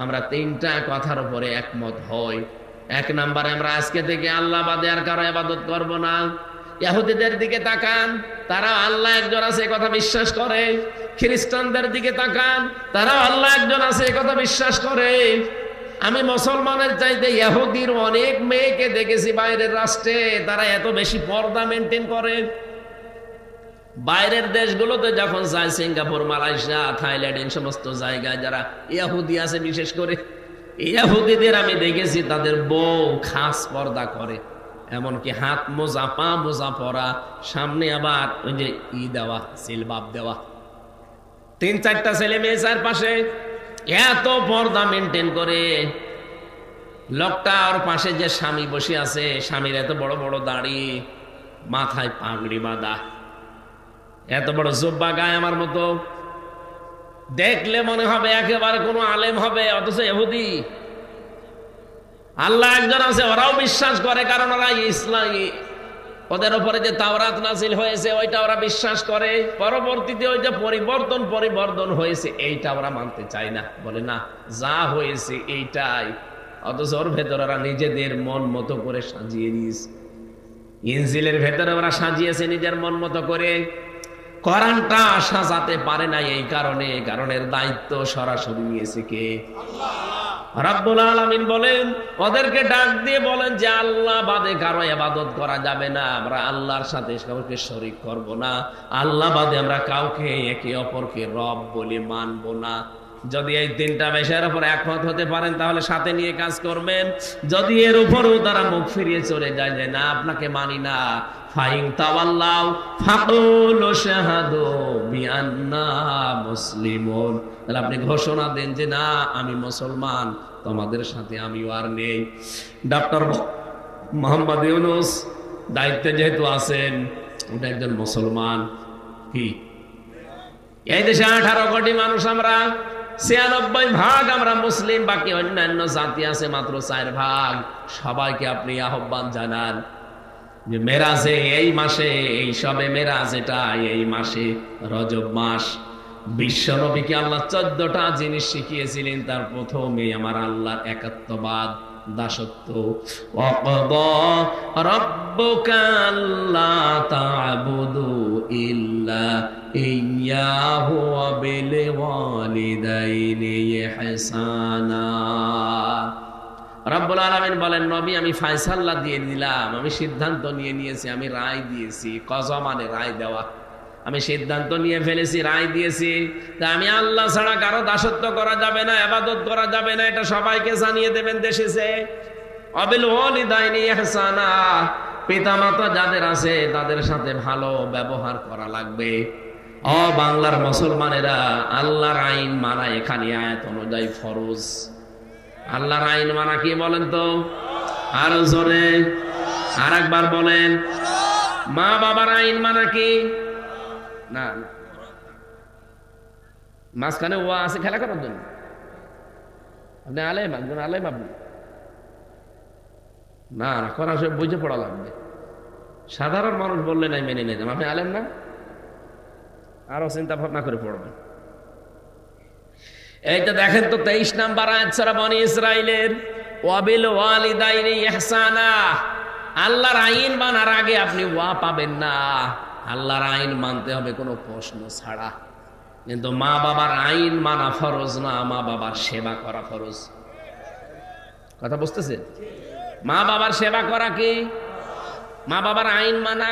Speaker 1: আমরা 3টা কথার উপরে একমত হই। 1 নম্বরে আমরা আজকে থেকে আল্লাহ বাদে আর কারো ইবাদত করব না। ইহুদিদের দিকে তাকান, তারা আল্লাহ একজন আছে এই কথা বিশ্বাস করে। খ্রিস্টানদের দিকে তাকান, তারা আল্লাহ একজন আছে এই কথা বিশ্বাস করে। আমি মুসলমানের চাইতে ইহুদির অনেক মেয়েকে দেখেছি বাইরের রাষ্ট্রে, তারা এত বেশি পর্দা মেনটেন করে। বাইরের দেশগুলোতে যখন যায়, সিঙ্গাপুর, মালয়েশিয়া, থাইল্যান্ড, এই সমস্ত জায়গায় যারা ইহুদি আছে, বিশেষ করে ইহুদিদের আমি দেখেছি তাদের বউ খাস পর্দা করে, এমনকি হাত মোজা, পা মোজা পরা, সামনে আবার ওই যে দেওয়া, সিলবাব দেওয়া, 3-4টা ছেলে মেয়ে চারপাশে, এত পর্দা মেনটেন করে। লোকটা ওর পাশে যে স্বামী বসে আছে, স্বামীর এত বড় বড় দাড়ি, মাথায় পাগড়ি বাঁধা, এত বড় জুব্বা গায়ে আমার মতো, দেখলে মনে হবে একেবারে কোনো আলেম হবে, অথচ ইহুদি। আল্লাহ একজন আছে, ওরাও বিশ্বাস করে, কারণ ওরা ইসলামী, ওদের উপরে যে তাওরাত নাজিল হয়েছে ওইটা ওরা বিশ্বাস করে। পরবর্তীতে ওই যে পরিবর্তন হয়েছে এইটা ওরা মানতে চায় না, বলে না যা হয়েছে এইটাই। অথচ ওর ভেতরে ওরা নিজেদের মন মতো করে সাজিয়ে দিয়েছে। ইনজিলের ভেতরে ওরা সাজিয়েছে নিজের মন মতো করে, কোরআনটা সাজাতে পারে না। এই কারণের দায়িত্ব সরাসরি নিয়েছে কে? রাব্বুল আলামিন বলেন, ওদেরকে ডাক দিয়ে বলেন যে আল্লাহ বাদে কারো ইবাদত করা যাবে না, আমরা আল্লাহর সাথে কাউকে শরীক করব না, আল্লাহ বাদে আমরা কাউকে একে অপরকে রব বলে মানব না। যদি এই 3টা বিষয়ের উপর একমত হতে পারেন তাহলে সাথে নিয়ে কাজ করবেন। যদি এর উপরও তারা মুখ ফিরিয়ে চলে যায় যে না আপনাকে মানি না, ফাইন তাওয়াল্লাউ ফাকুলু শাহাদু বিআন্না মুসলিমুন, তাহলে আপনি ঘোষণা দেন যে না আমি মুসলমান, তোমাদের সাথে আমিও আর নেই। ডক্টর মোহাম্মদ ইউনূস দায়িত্বে যেহেতু আছেন, ওটা একজন মুসলমান। কি এই দেশে 18 কোটি মানুষ, আমরা 96% আমরা মুসলিম, বাকি অন্যান্য জাতি আছে মাত্র 4%। সবাইকে আপনি আহ্বান জানান যে মেরাজে এই মাসে, এই সবে মেরাজ, এটা এই মাসে রজব মাস, বিশ্ব নবীকে আল্লাহ 14টা জিনিস শিখিয়েছিলেন। তার প্রথমে আমার আল্লাহর একাত্মবাদ, দাসত্ব। ওয়াকাদা রাব্বুকা আল্লা তা'বুদু ইল্লা ইয়্যাহু ওয়া বিল ওয়ালিদাইনি ইহসানা। রাব্বুল আলামিন বলেন, নবী আমি ফয়সালা দিয়ে দিলাম, আমি সিদ্ধান্ত নিয়ে নিয়েছি, আমি রায় দিয়েছি। কযা মানে রায় দেওয়া, আমি সিদ্ধান্ত নিয়ে ফেলেছি, রায় দিয়েছি। তা আমি আল্লাহ ছাড়া কারো দাসত্ব করা যাবে না, ইবাদত করা যাবে না, এটা সবাইকে জানিয়ে দেবেন দেশে। অবিল ওয়ালিদাইনি ইহসানা, পিতামাতা যাদের আছে তাদের সাথে ভালো ব্যবহার করা লাগবে। ও বাংলার মুসলমানেরা, আল্লাহর আইন মানা এখানে আয়াত অনুযায়ী ফরজ। আল্লাহর আইন মানা কি বলেন তো? আরো জোরে আর একবার বলেন। মা বাবার আইন মানা কি? না না, মাঝখানে ও আছে খেলা করার জন্য। আপনি আলেম, একজন আলেম আপনি, না না করা সব বুঝে পড়া লাগবে। সাধারণ মানুষ বললে নাই মেনে নিতাম, আপনি আলেম না, আরো চিন্তা ভাবনা করে পড়বেন। এইটা দেখেন তো 23 নাম্বার আয়াত সূরা বনী ইসরাইলের, ওয়াবিল ওয়ালিদাইনি ইহসানা। আল্লাহর আইন মানার আগে আপনি ওয়া পাবেন না, আল্লাহর আইন মানতে হবে কোনো প্রশ্ন ছাড়া। কিন্তু মা বাবার আইন মানা ফরজ না, মা বাবার সেবা করা ফরজ। কথা বুঝতেছেন? মা বাবার সেবা করা কি? মা বাবার আইন মানা।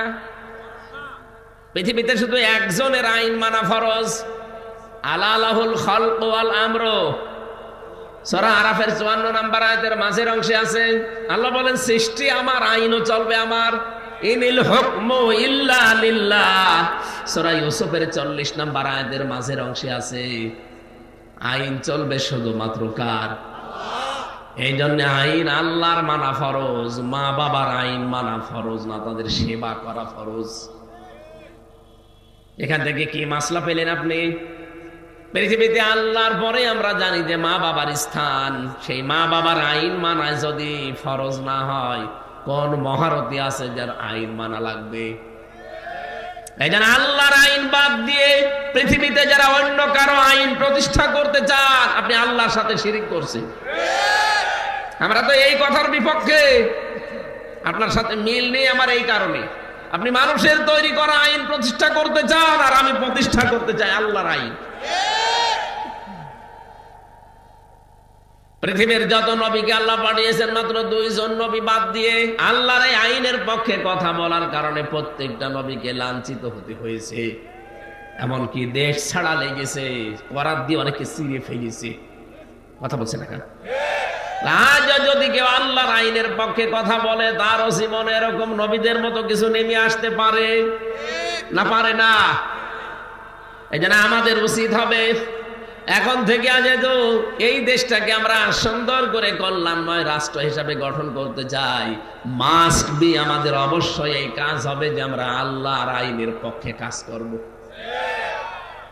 Speaker 1: পৃথিবীতে শুধু একজনের আইন মানা ফরজ, আলা লাহুল খালক ওয়াল আমর। সূরা আরাফের 54 নাম্বার আয়াতের মাঝের অংশে আছে, আল্লাহ বলেন সৃষ্টি আমার, আইনও চলবে আমার। ইনিল হুকমু ইল্লা লিল্লাহ। সূরা ইউসুফের 40 নাম্বার আয়াতের মাঝের অংশে আছে, আইন চলবে শুধুমাত্র কার? এই জন্য আইন আল্লাহর মানা ফরজ, মা বাবার আইন মানা ফরজ না, তাদের সেবা করা ফরজ। এখান থেকে কি মাসলা পেলেন আপনি? পৃথিবীতে আল্লাহর পরে আমরা জানি যে মা বাবার স্থান। সেই মা বাবার আইন মানায় যদি ফরজ না হয়, কোন মহারথী আছে যার আইন মানা লাগবে? এই জন্য আল্লাহর আইন বাদ দিয়ে পৃথিবীতে যারা অন্য কারো আইন প্রতিষ্ঠা করতে চান, আপনি আল্লাহর সাথে শিরিক করছেন। আমরা তো এই কথার বিপক্ষে, আপনার সাথে মিল নেই আমার এই কারণে। আপনি মানুষের তৈরি করা আইন প্রতিষ্ঠা করতে চান, আর আমি প্রতিষ্ঠা করতে চাই আল্লাহর আইন। পৃথিবীর যত নবীকে আল্লাহ পাঠিয়েছেন মাত্র 2 জন নবী বাদ দিয়ে আল্লাহর এই আইনের পক্ষে কথা বলার কারণে প্রত্যেকটা নবীকে লাঞ্ছিত হতে হয়েছে। এমনকি দেশ ছাড়া লেগেছে, করাত দিয়ে অনেকে চিরে ফেলেছে। কথা বলছে না কেন? আজ যদি কেউ আল্লাহর আইনের পক্ষে কথা বলে তারও জীবনে এরকম নবীদের মতো কিছু নেমে আসতে পারে না? পারে না। এই জন্য আমাদের উচিত হবে এখন থেকে যেহেতু এই দেশটাকে আমরা সুন্দর করে কল্যাণময় রাষ্ট্র হিসাবে গঠন করতে চাই, মাস্ট বি আমাদের অবশ্যই এই কাজ হবে যে আমরা আল্লাহর আইনের পক্ষে কাজ করব।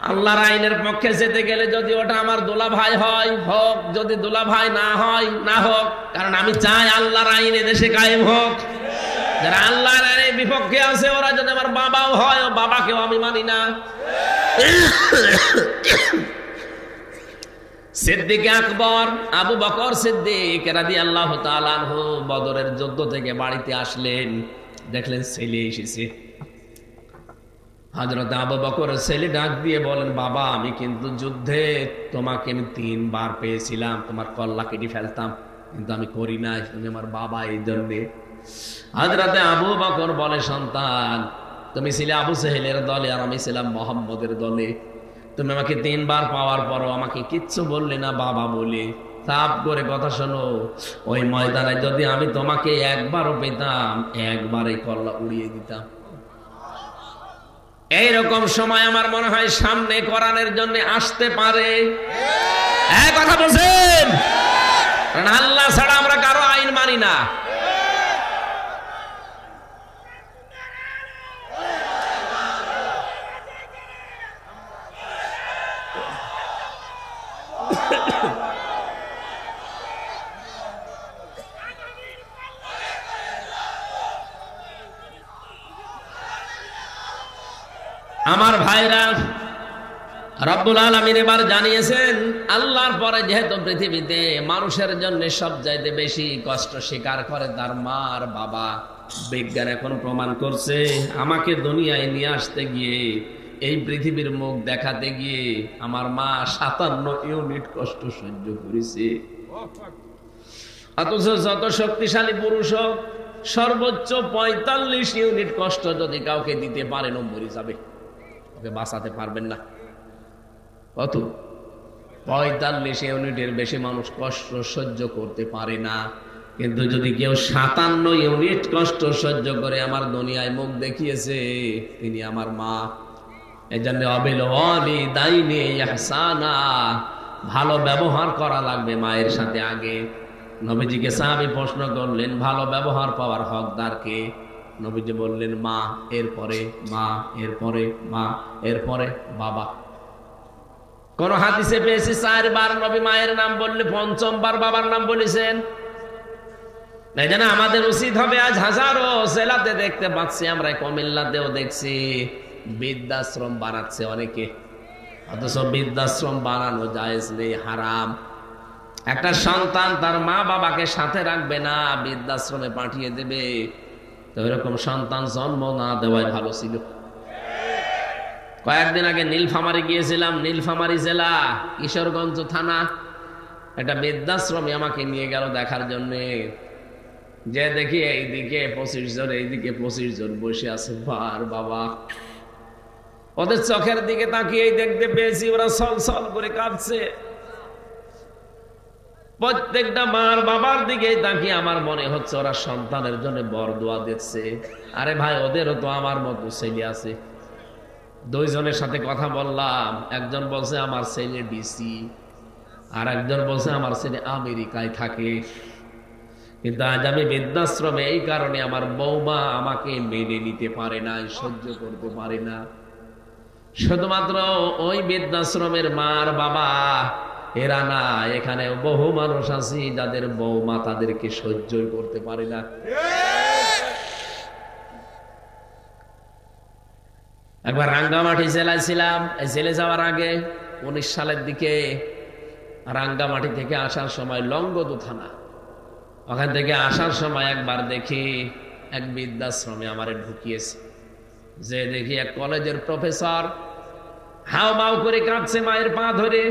Speaker 1: আল্লাহর আইনের পক্ষে যেতে গেলে যদি ওটা আমার দুলাভাই হয় হোক, যদি দুলাভাই না হয় না হোক, কারণ আমি চাই আল্লাহর আইন দেশে কায়েম হোক। যারা আল্লাহর আইনের বিপক্ষে আছে ওরা যদি আমার বাবাও হয়, ও বাবাকেও আমি মানি না। সিদ্দিক আকবর আবু বকর সিদ্দিক রাদিয়াল্লাহু তাআলা আনহু বদরের যুদ্ধ থেকে বাড়িতে আসলেন, দেখলেন ছেলে এসেছে। হযরত আবু বকরের ছেলে ডাক দিয়ে বলেন, বাবা আমি কিন্তু যুদ্ধে তোমাকে আমি 3 বার পেয়েছিলাম, তোমার কল্লা কেটে ফেলতাম, কিন্তু আমি করি নাই, তুমি আমার বাবা, এই জন্যে। হযরত আবু বকর বলে, সন্তান তুমি ছিলে আবু সেহেলের দলে আর আমি ছিলাম মুহাম্মদের দলে, তুমি আমাকে 3 বার পাওয়ার পরও আমাকে কিচ্ছু বললে না বাবা বলে। সাফ করে কথা শোনো, ওই ময়দানে যদি আমি তোমাকে একবারও পেতাম, একবারই কল্লা উড়িয়ে দিতাম। এইরকম সময় আমার মনে হয় সামনে কোরআনের জন্য আসতে পারে। কথা বলছেন? কারণ আল্লাহ ছাড়া আমরা কারো আইন মানি না। আমার ভাইরা, রব্বুল আলামিন এবার জানিয়েছেন আল্লাহর পরে যেহেতু পৃথিবীতে মানুষের জন্য সবচাইতে বেশি কষ্ট স্বীকার করে তার মা আর বাবা। বিজ্ঞান এখন প্রমাণ করছে আমাকে দুনিয়ায় নিয়ে আসতে গিয়ে, এই পৃথিবীর মুখ দেখাতে গিয়ে আমার মা 57 ইউনিট কষ্ট সহ্য করেছে। অথচ যত শক্তিশালী পুরুষ হোক, সর্বোচ্চ 45 ইউনিট কষ্ট যদি কাউকে দিতে পারেন, ও মরে যাবে, ওকে বাঁচাতে পারবেন না। কত? 45 ইউনিটের বেশি মানুষ কষ্ট সহ্য করতে পারে না। কিন্তু যদি কেউ 57 ইউনিট কষ্ট সহ্য করে আমার দুনিয়ায় মুখ দেখিয়েছে, তিনি আমার মা। এজন্য অবিল ওয়ালিদাইনি ইহসানা, ভালো ব্যবহার করা লাগবে মায়ের সাথে আগে। নবীজিকে সাহাবী প্রশ্ন করলেন, ভালো ব্যবহার পাওয়ার হকদার কে? নবীজি বললেন মা, এরপরে মা, এরপরে মা, এরপরে বাবা। কোন হাদিসে পেয়েছি 4 বার নবী মায়ের নাম বললে 5ম বার বাবার নাম বলেছেন। এই জন্য আমাদের উচিত হবে, আজ হাজারো জেলাতে দেখতে পাচ্ছি, আমরা কুমিল্লাতেও দেখছি বৃদ্ধাশ্রম বানাচ্ছে অনেকে, অথচ বৃদ্ধাশ্রম বানানো জায়েজ নেই, হারাম। একটা সন্তান তার মা বাবাকে সাথে রাখবে না, বৃদ্ধাশ্রমে পাঠিয়ে দেবে, তো এরকম সন্তান জন্ম না দেওয়াই ভালো ছিল। কয়েকদিন আগে নীলফামারী গিয়েছিলাম, নীলফামারী জেলা কিশোরগঞ্জ থানা, একটা বৃদ্ধাশ্রমে আমাকে নিয়ে গেল দেখার জন্য। যে দেখি এইদিকে 25 জন, এইদিকে 25 জন বসে আছে, বার বাবা। ওদের চোখের দিকে তাকিয়ে দেখতে পেয়েছি ওরা ছল করে কাঁদছে। প্রত্যেকটা মার বাবার দিকে তাকিয়ে আমার মনে হচ্ছে ওরা সন্তানের জন্য বরদোয়া দিচ্ছে। আরে ভাই, ওদেরও তো আমার মতো ছেলে আছে। 2 জনের সাথে কথা বললাম, একজন বলছে আমার ছেলে ডিসি, আর একজন বলছে আমার ছেলে আমেরিকায় থাকে। কিন্তু আজ আমি বৃদ্ধাশ্রমে এই কারণে আমার বৌমা আমাকে মেনে নিতে পারে না, সহ্য করতে পারে না। শুধুমাত্র ওই বৃদ্ধাশ্রমের মার বাবা এরা না, এখানে বহু মানুষ আছে যাদের বৌমা তাদেরকে সহ্যই করতে পারে না। একবার রাঙ্গামাটি জেলায় ছিলাম, এই জেলে যাওয়ার আগে 19 সালের দিকে। রাঙ্গামাটি থেকে আসার সময় লংগদু থানা, ওখান থেকে আসার সময় একবার দেখি এক বৃদ্ধাশ্রমে আমারে ঢুকিয়েছে। যে দেখি এক কলেজের প্রফেসর হাও মাও করে কাঁদছে মায়ের পা ধরে।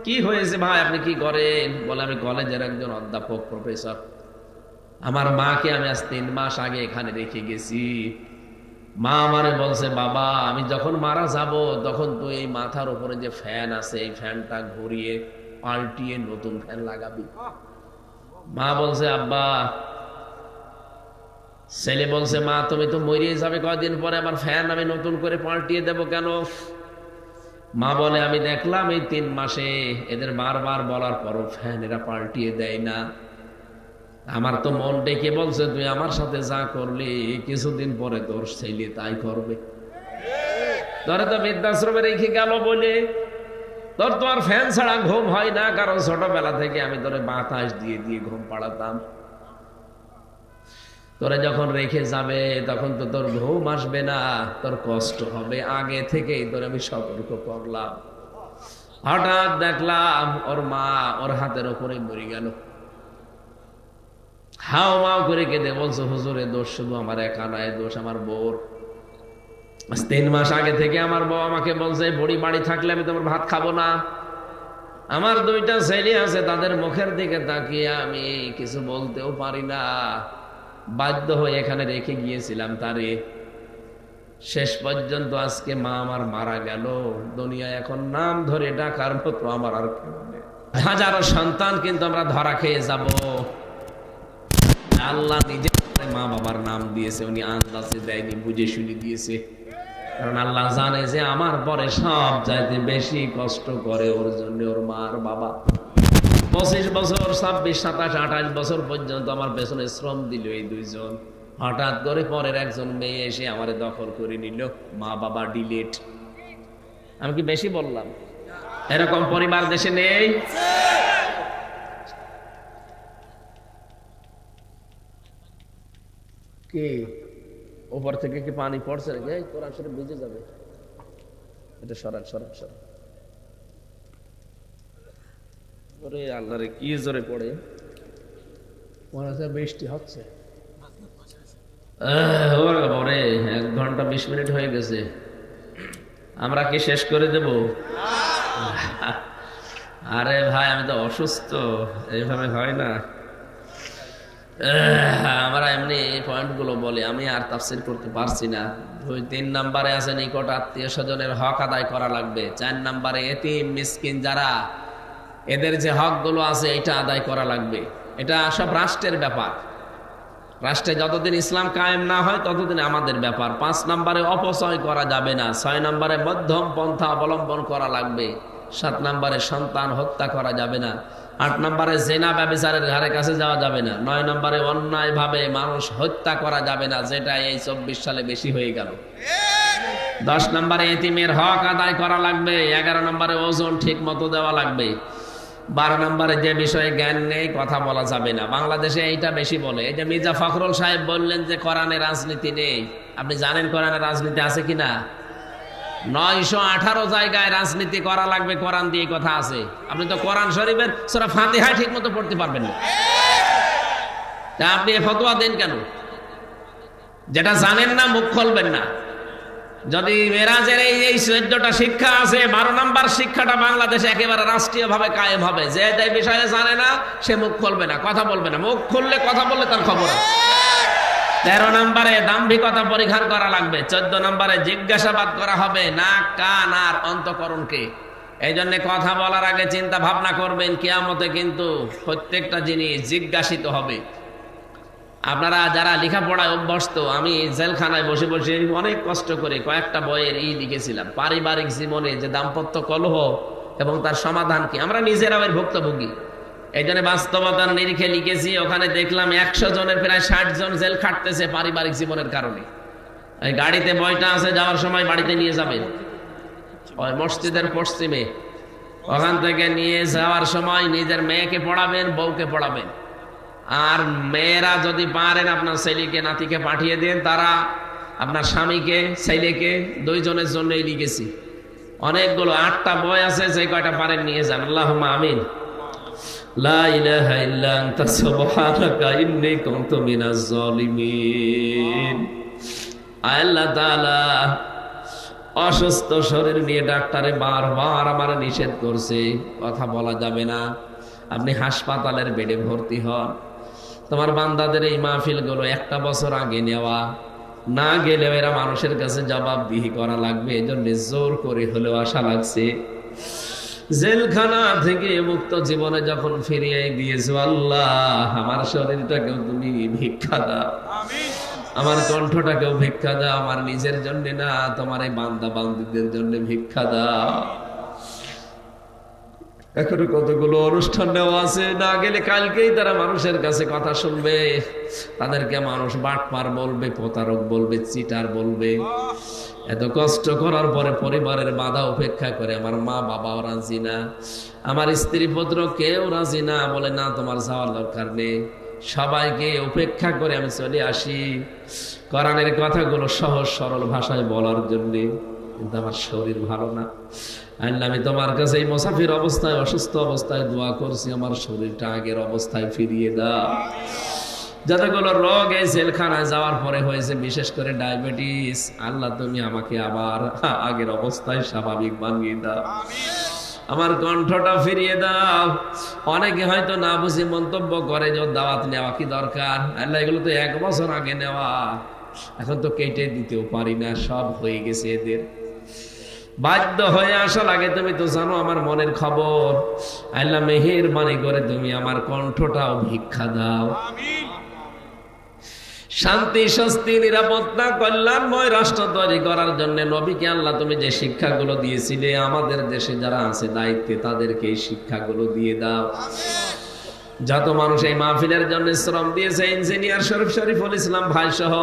Speaker 1: কি হয়েছে ভাই, আপনি কি করেন? বলে আমি কলেজের একজন অধ্যাপক, প্রফেসর। আমার মাকে আমি আজ 3 মাস আগে এখানে রেখে গেছি। মা আমারে বলছে, বাবা আমি যখন মারা যাব তখন তুই এই মাথার উপরে যে ফ্যান আছে এই ফ্যানটা ঘুরিয়ে পাল্টিয়ে নতুন ফ্যান লাগাবি। মা বলছে, আব্বা। ছেলে বলছে, মা তুমি তো মরিয়ে যাবে কয়দিন পরে, আবার ফ্যান আমি নতুন করে পাল্টিয়ে দেব কেন? মা বলে, আমি দেখলাম এই 3 মাসে এদের বারবার বলার পরও ফ্যান এরা পাল্টিয়ে দেয় না। আমার তো মন ডেকে বলছে, তুই আমার সাথে যা করলি কিছুদিন পরে তোর ছেলে তাই করবে। তোরে তো বৃদ্ধাশ্রমে রেখে গেল বলে তোর তো আর ফ্যান ছাড়া ঘুম হয় না, কারণ ছোটবেলা থেকে আমি তোরে বাতাস দিয়ে দিয়ে ঘুম পাড়াতাম। তোরে যখন রেখে যাবে তখন তো তোর ঘুম আসবে না, তোর কষ্ট হবে। আগে থেকেই তোরে আমি সতর্ক করলাম। হঠাৎ দেখলাম ওর মা ওর হাতের ওপরে মরে গেল। হাও মাও করে কেঁদে বলছে, হুজুরে দোষ শুধু আমার একা নয়, দোষ আমার বউর। 3 মাস আগে থেকে আমার বউ আমাকে বলছে, বুড়ি বাড়ি থাকলে আমি তোমার ভাত খাবো না। আমার 2টা ছেলে আছে, তাদের মুখের দিকে তাকিয়ে আমি কিছু বলতেও পারি না। বাধ্য হয়ে এখানে রেখে গিয়েছিলাম তারে। শেষ পর্যন্ত আজকে মা আমার মারা গেল। দুনিয়ায় এখন নাম ধরে ডাকার মতো আমার আর কেউ নেই। হাজারো সন্তান কিন্তু আমরা ধরা খেয়ে যাব। আল্লাহ নিজে মা বাবার নাম দিয়েছে, উনি আন্দাজে দেয়নি, বুঝে শুনে দিয়েছে। কারণ আল্লাহ জানে যে আমার পরে সব চাইতে বেশি কষ্ট করে ওর জন্য ওর মা আর বাবা। 25 বছর, 26, 27, 28 বছর পর্যন্ত আমার পেছনে শ্রম দিল এই 2 জন। হঠাৎ করে পরের একজন মেয়ে এসে আমারে দখল করে নিল। মা বাবা ডিলেট। আমি কি বেশি বললাম? এরকম পরিবার দেশে নেই? কি উপর থেকে কি পানি পড়ছে নাকি? কোরআন শরীফ ভিজে যাবে। এটা সরান সরান সরান। ওরে আল্লাহ রে, কি জোরে পড়ে। মনে হচ্ছে বৃষ্টি হচ্ছে। ওরে 1 ঘন্টা 20 মিনিট হয়ে গেছে। আমরা কি শেষ করে দেব? আরে ভাই আমি তো অসুস্থ, এইভাবে হয় না। আমরা এমনি পয়েন্টগুলো বলি, আমি আর তাফসীর করতে পারছি না। 2-3 নম্বরে আছে নিকট আত্মীয় স্বজনের হক আদায় করা লাগবে। 4 নম্বরে এতিম মিসকিন যারা, এদের যে হকগুলো আছে এটা আদায় করা লাগবে। এটা সব রাষ্ট্রের ব্যাপার। রাষ্ট্রে যতদিন ইসলাম কায়েম না হয় ততদিন আমাদের ব্যাপার। 5 নম্বরে অপচয় করা যাবে না। 6 নম্বরে মধ্যম পন্থা অবলম্বন করা লাগবে। 7 নম্বরে সন্তান হত্যা করা যাবে না। 8 নম্বরে জেনা ব্যভিচারের ধারে কাছে যাওয়া যাবে না। 9 নম্বরে অন্যায় ভাবে মানুষ হত্যা করা যাবে না, যেটা এই 24 সালে বেশি হয়ে গেল। 10 নম্বরে এতিমের হক আদায় করা লাগবে। 11 নম্বরে ওজন ঠিক মতো দেওয়া লাগবে। 12 নম্বরে যে বিষয়ে জ্ঞান নেই কথা বলা যাবে না। বাংলাদেশে এইটা বেশি বলে। এই যে মির্জা ফখরুল সাহেব বললেন যে কোরআনে রাজনীতি নেই। আপনি জানেন কোরআনে রাজনীতি আছে কিনা? 918 জায়গায় রাজনীতি করা লাগবে কোরআন দিয়ে কথা আছে। আপনি তো কোরআন শরীফের সূরা ফাতিহা ঠিক মতো পড়তে পারবেন না, তা আপনি ফতোয়া দেন কেন? যেটা জানেন না মুখ খুলবেন না। যদি মেরাজের এই 14টা শিক্ষা আছে, 12 নম্বর শিক্ষাটা বাংলাদেশে একেবারে রাষ্ট্রীয় ভাবে কায়েম হবে। যে বিষয়ে জানে না সে মুখ খুলবে না, কথা বলবে না। মুখ খুললে কথা বললে তার খবর আছে। 13 নম্বরে দাম্ভিকতা পরিহার করা লাগবে। 14 নম্বরে জিজ্ঞাসাবাদ করা হবে নাক, কান আর অন্তঃকরণকে। এই জন্য কথা বলার আগে চিন্তা ভাবনা করবেন, কিয়ামতে কিন্তু প্রত্যেকটা জিনিস জিজ্ঞাসিত হবে। আপনারা যারা লেখাপড়ায় অভ্যস্ত, আমি জেলখানায় বসে বসে অনেক কষ্ট করে কয়েকটা বইয়ের লিখেছিলাম, পারিবারিক জীবনে যে দাম্পত্য কলহ এবং তার সমাধান কি। আমরা নিজেরাও এর ভুক্তভোগী। এই জন্য বাস্তবতার নিরিখে লিখেছি। ওখানে দেখলাম 100 জনের প্রায় 60 জন জেল খাটতেছে পারিবারিক জীবনের কারণে। এই গাড়িতে বইটা আছে, যাওয়ার সময় বাড়িতে নিয়ে যাবেন। ওই মসজিদের পশ্চিমে, ওখান থেকে নিয়ে যাওয়ার সময় নিজের মেয়েকে পড়াবেন, বউকে পড়াবেন। আর মেয়েরা যদি পারেন আপনার ছেলেকে নাতিকে পাঠিয়ে দেন, তারা আপনার স্বামীকে ছেলেকে 2 জনের জন্যই লিখেছি। অনেকগুলো 8টা বই আছে, যে কয়টা পারেন নিয়ে যান। আল্লাহুম্মা আমিন। লা ইলাহা ইল্লা আনতা সুবহানাকা ইন্নী কুনতু মিনাজ জালিমিন। আল্লাহ তাআলা অসুস্থ শরীর নিয়ে ডাক্তারে বারবার আমার নিষেধ করছে, কথা বলা যাবে না, আপনি হাসপাতালের বেডে ভর্তি হন। তোমার বান্দাদের এই মাহফিলগুলো 1টা বছর আগে নেওয়া, না গেলেও এরা মানুষের কাছে জবাবদিহি করা লাগবে, এই জন্য জোর করে হলেও আশা লাগছে। জেলখানা থেকে মুক্ত জীবনে যখন ফিরিয়ে দিয়েছো আল্লাহ, আমার শরীরটাকেও তুমি ভিক্ষা দাও, আমার কণ্ঠটাকেও ভিক্ষা দাও, আমার নিজের জন্য না, তোমার এই বান্দা বান্দীদের জন্য ভিক্ষা দাও। এখনো কতগুলো অনুষ্ঠান নেওয়া আছে, না গেলে কালকেই তারা মানুষের কাছে কথা শুনবে, তাদেরকে মানুষ বাটপার বলবে, প্রতারক বলবে, চিটার বলবে। এত কষ্ট করার পরে পরিবারের বাধা উপেক্ষা করে আমার মা বাবাও রাজি না, আমার স্ত্রী পুত্র কেউ রাজি না, বলে না তোমার যাওয়ার দরকার নেই। সবাইকে উপেক্ষা করে আমি চলে আসি কোরআনের কথাগুলো সহজ সরল ভাষায় বলার জন্য, কিন্তু আমার শরীর ভালো না। আল্লাহ, আমি তোমার কাছে এই মুসাফির অবস্থায়, অসুস্থ অবস্থায় দোয়া করছি, আমার শরীরটা আগের অবস্থায় ফিরিয়ে দাও। যতগুলো রোগ এই জেলখানায় যাওয়ার পরে হয়েছে, বিশেষ করে ডায়াবেটিস, আল্লাহ তুমি আমাকে আবার আগের অবস্থায় স্বাভাবিক বানিয়ে দাও, আমার কণ্ঠটা ফিরিয়ে দাও। অনেকে হয়তো না বুঝে মন্তব্য করে যে দাওয়াত নেওয়া কি দরকার, আল্লাহ এগুলো তো 1 বছর আগে নেওয়া, এখন তো কেটে দিতেও পারি না, সব হয়ে গেছে এদের, বাধ্য হয়ে আসা লাগে। তুমি তো জানো আমার মনের খবর, আল্লাহ মেহেরবানি করে তুমি আমার কণ্ঠটাও ভিক্ষা দাও। শান্তি, স্বস্তি, নিরাপত্তা, কল্যাণময় রাষ্ট্র তৈরি করার জন্য নবীকে আল্লাহ তুমি যে শিক্ষাগুলো দিয়েছিলে, আমাদের দেশে যারা আছে দায়িত্বে তাদেরকে এই শিক্ষাগুলো দিয়ে দাও। যত মানুষ এই মাহফিলের জন্য শ্রম দিয়েছে, ইঞ্জিনিয়ার শরীফুল ইসলাম ভাই সহ,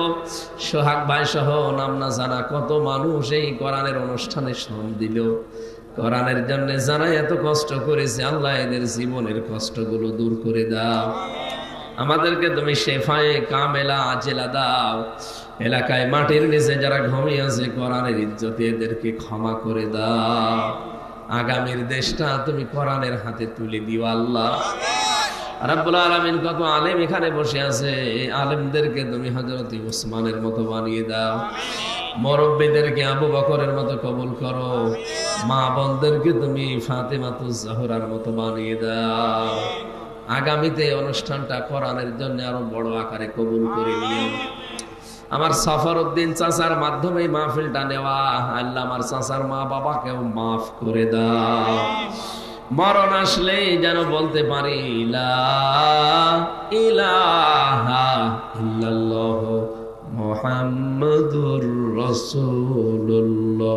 Speaker 1: সোহাগ ভাই সহ, নাম না জানা কত মানুষ এই কোরআনের অনুষ্ঠানে শ্রম দিল, কোরআনের জন্য যারা এত কষ্ট করেছে, আল্লাহ এদের জীবনের কষ্টগুলো দূর করে দাও। আমাদেরকে তুমি শেফায়ে কামেলা আজেলা দাও। এলাকায় মাটির নিচে যারা ঘুমিয়ে আছে, কোরআনের ইজ্জতে এদেরকে ক্ষমা করে দাও। আগামীর দেশটা তুমি কোরআনের হাতে তুলে দিও আল্লাহ রাব্বুল আলামিন। কত আলেম এখানে বসে আছে, এই আলেমদেরকে তুমি হযরত উসমানের মতো বানিয়ে দাও, মুরব্বিদেরকে আবু বকরের মতো কবুল করো, মা বোনদেরকে তুমি ফাতেমাতুজ জাহরার মতো বানিয়ে দাও। আগামীতে অনুষ্ঠানটা কোরআনের জন্য আরো বড় আকারে কবুল করে নিও। আমার সফরউদ্দিন চাচার মাধ্যমে মাহফিলটা নেওয়া, আল্লাহ আমার চাচার মা বাবাকেও মাফ করে দাও। মরণ আসলেই যেন বলতে পারি লা ইলাহা ইল্লাল্লাহ মুহাম্মাদুর রাসূলুল্লাহ।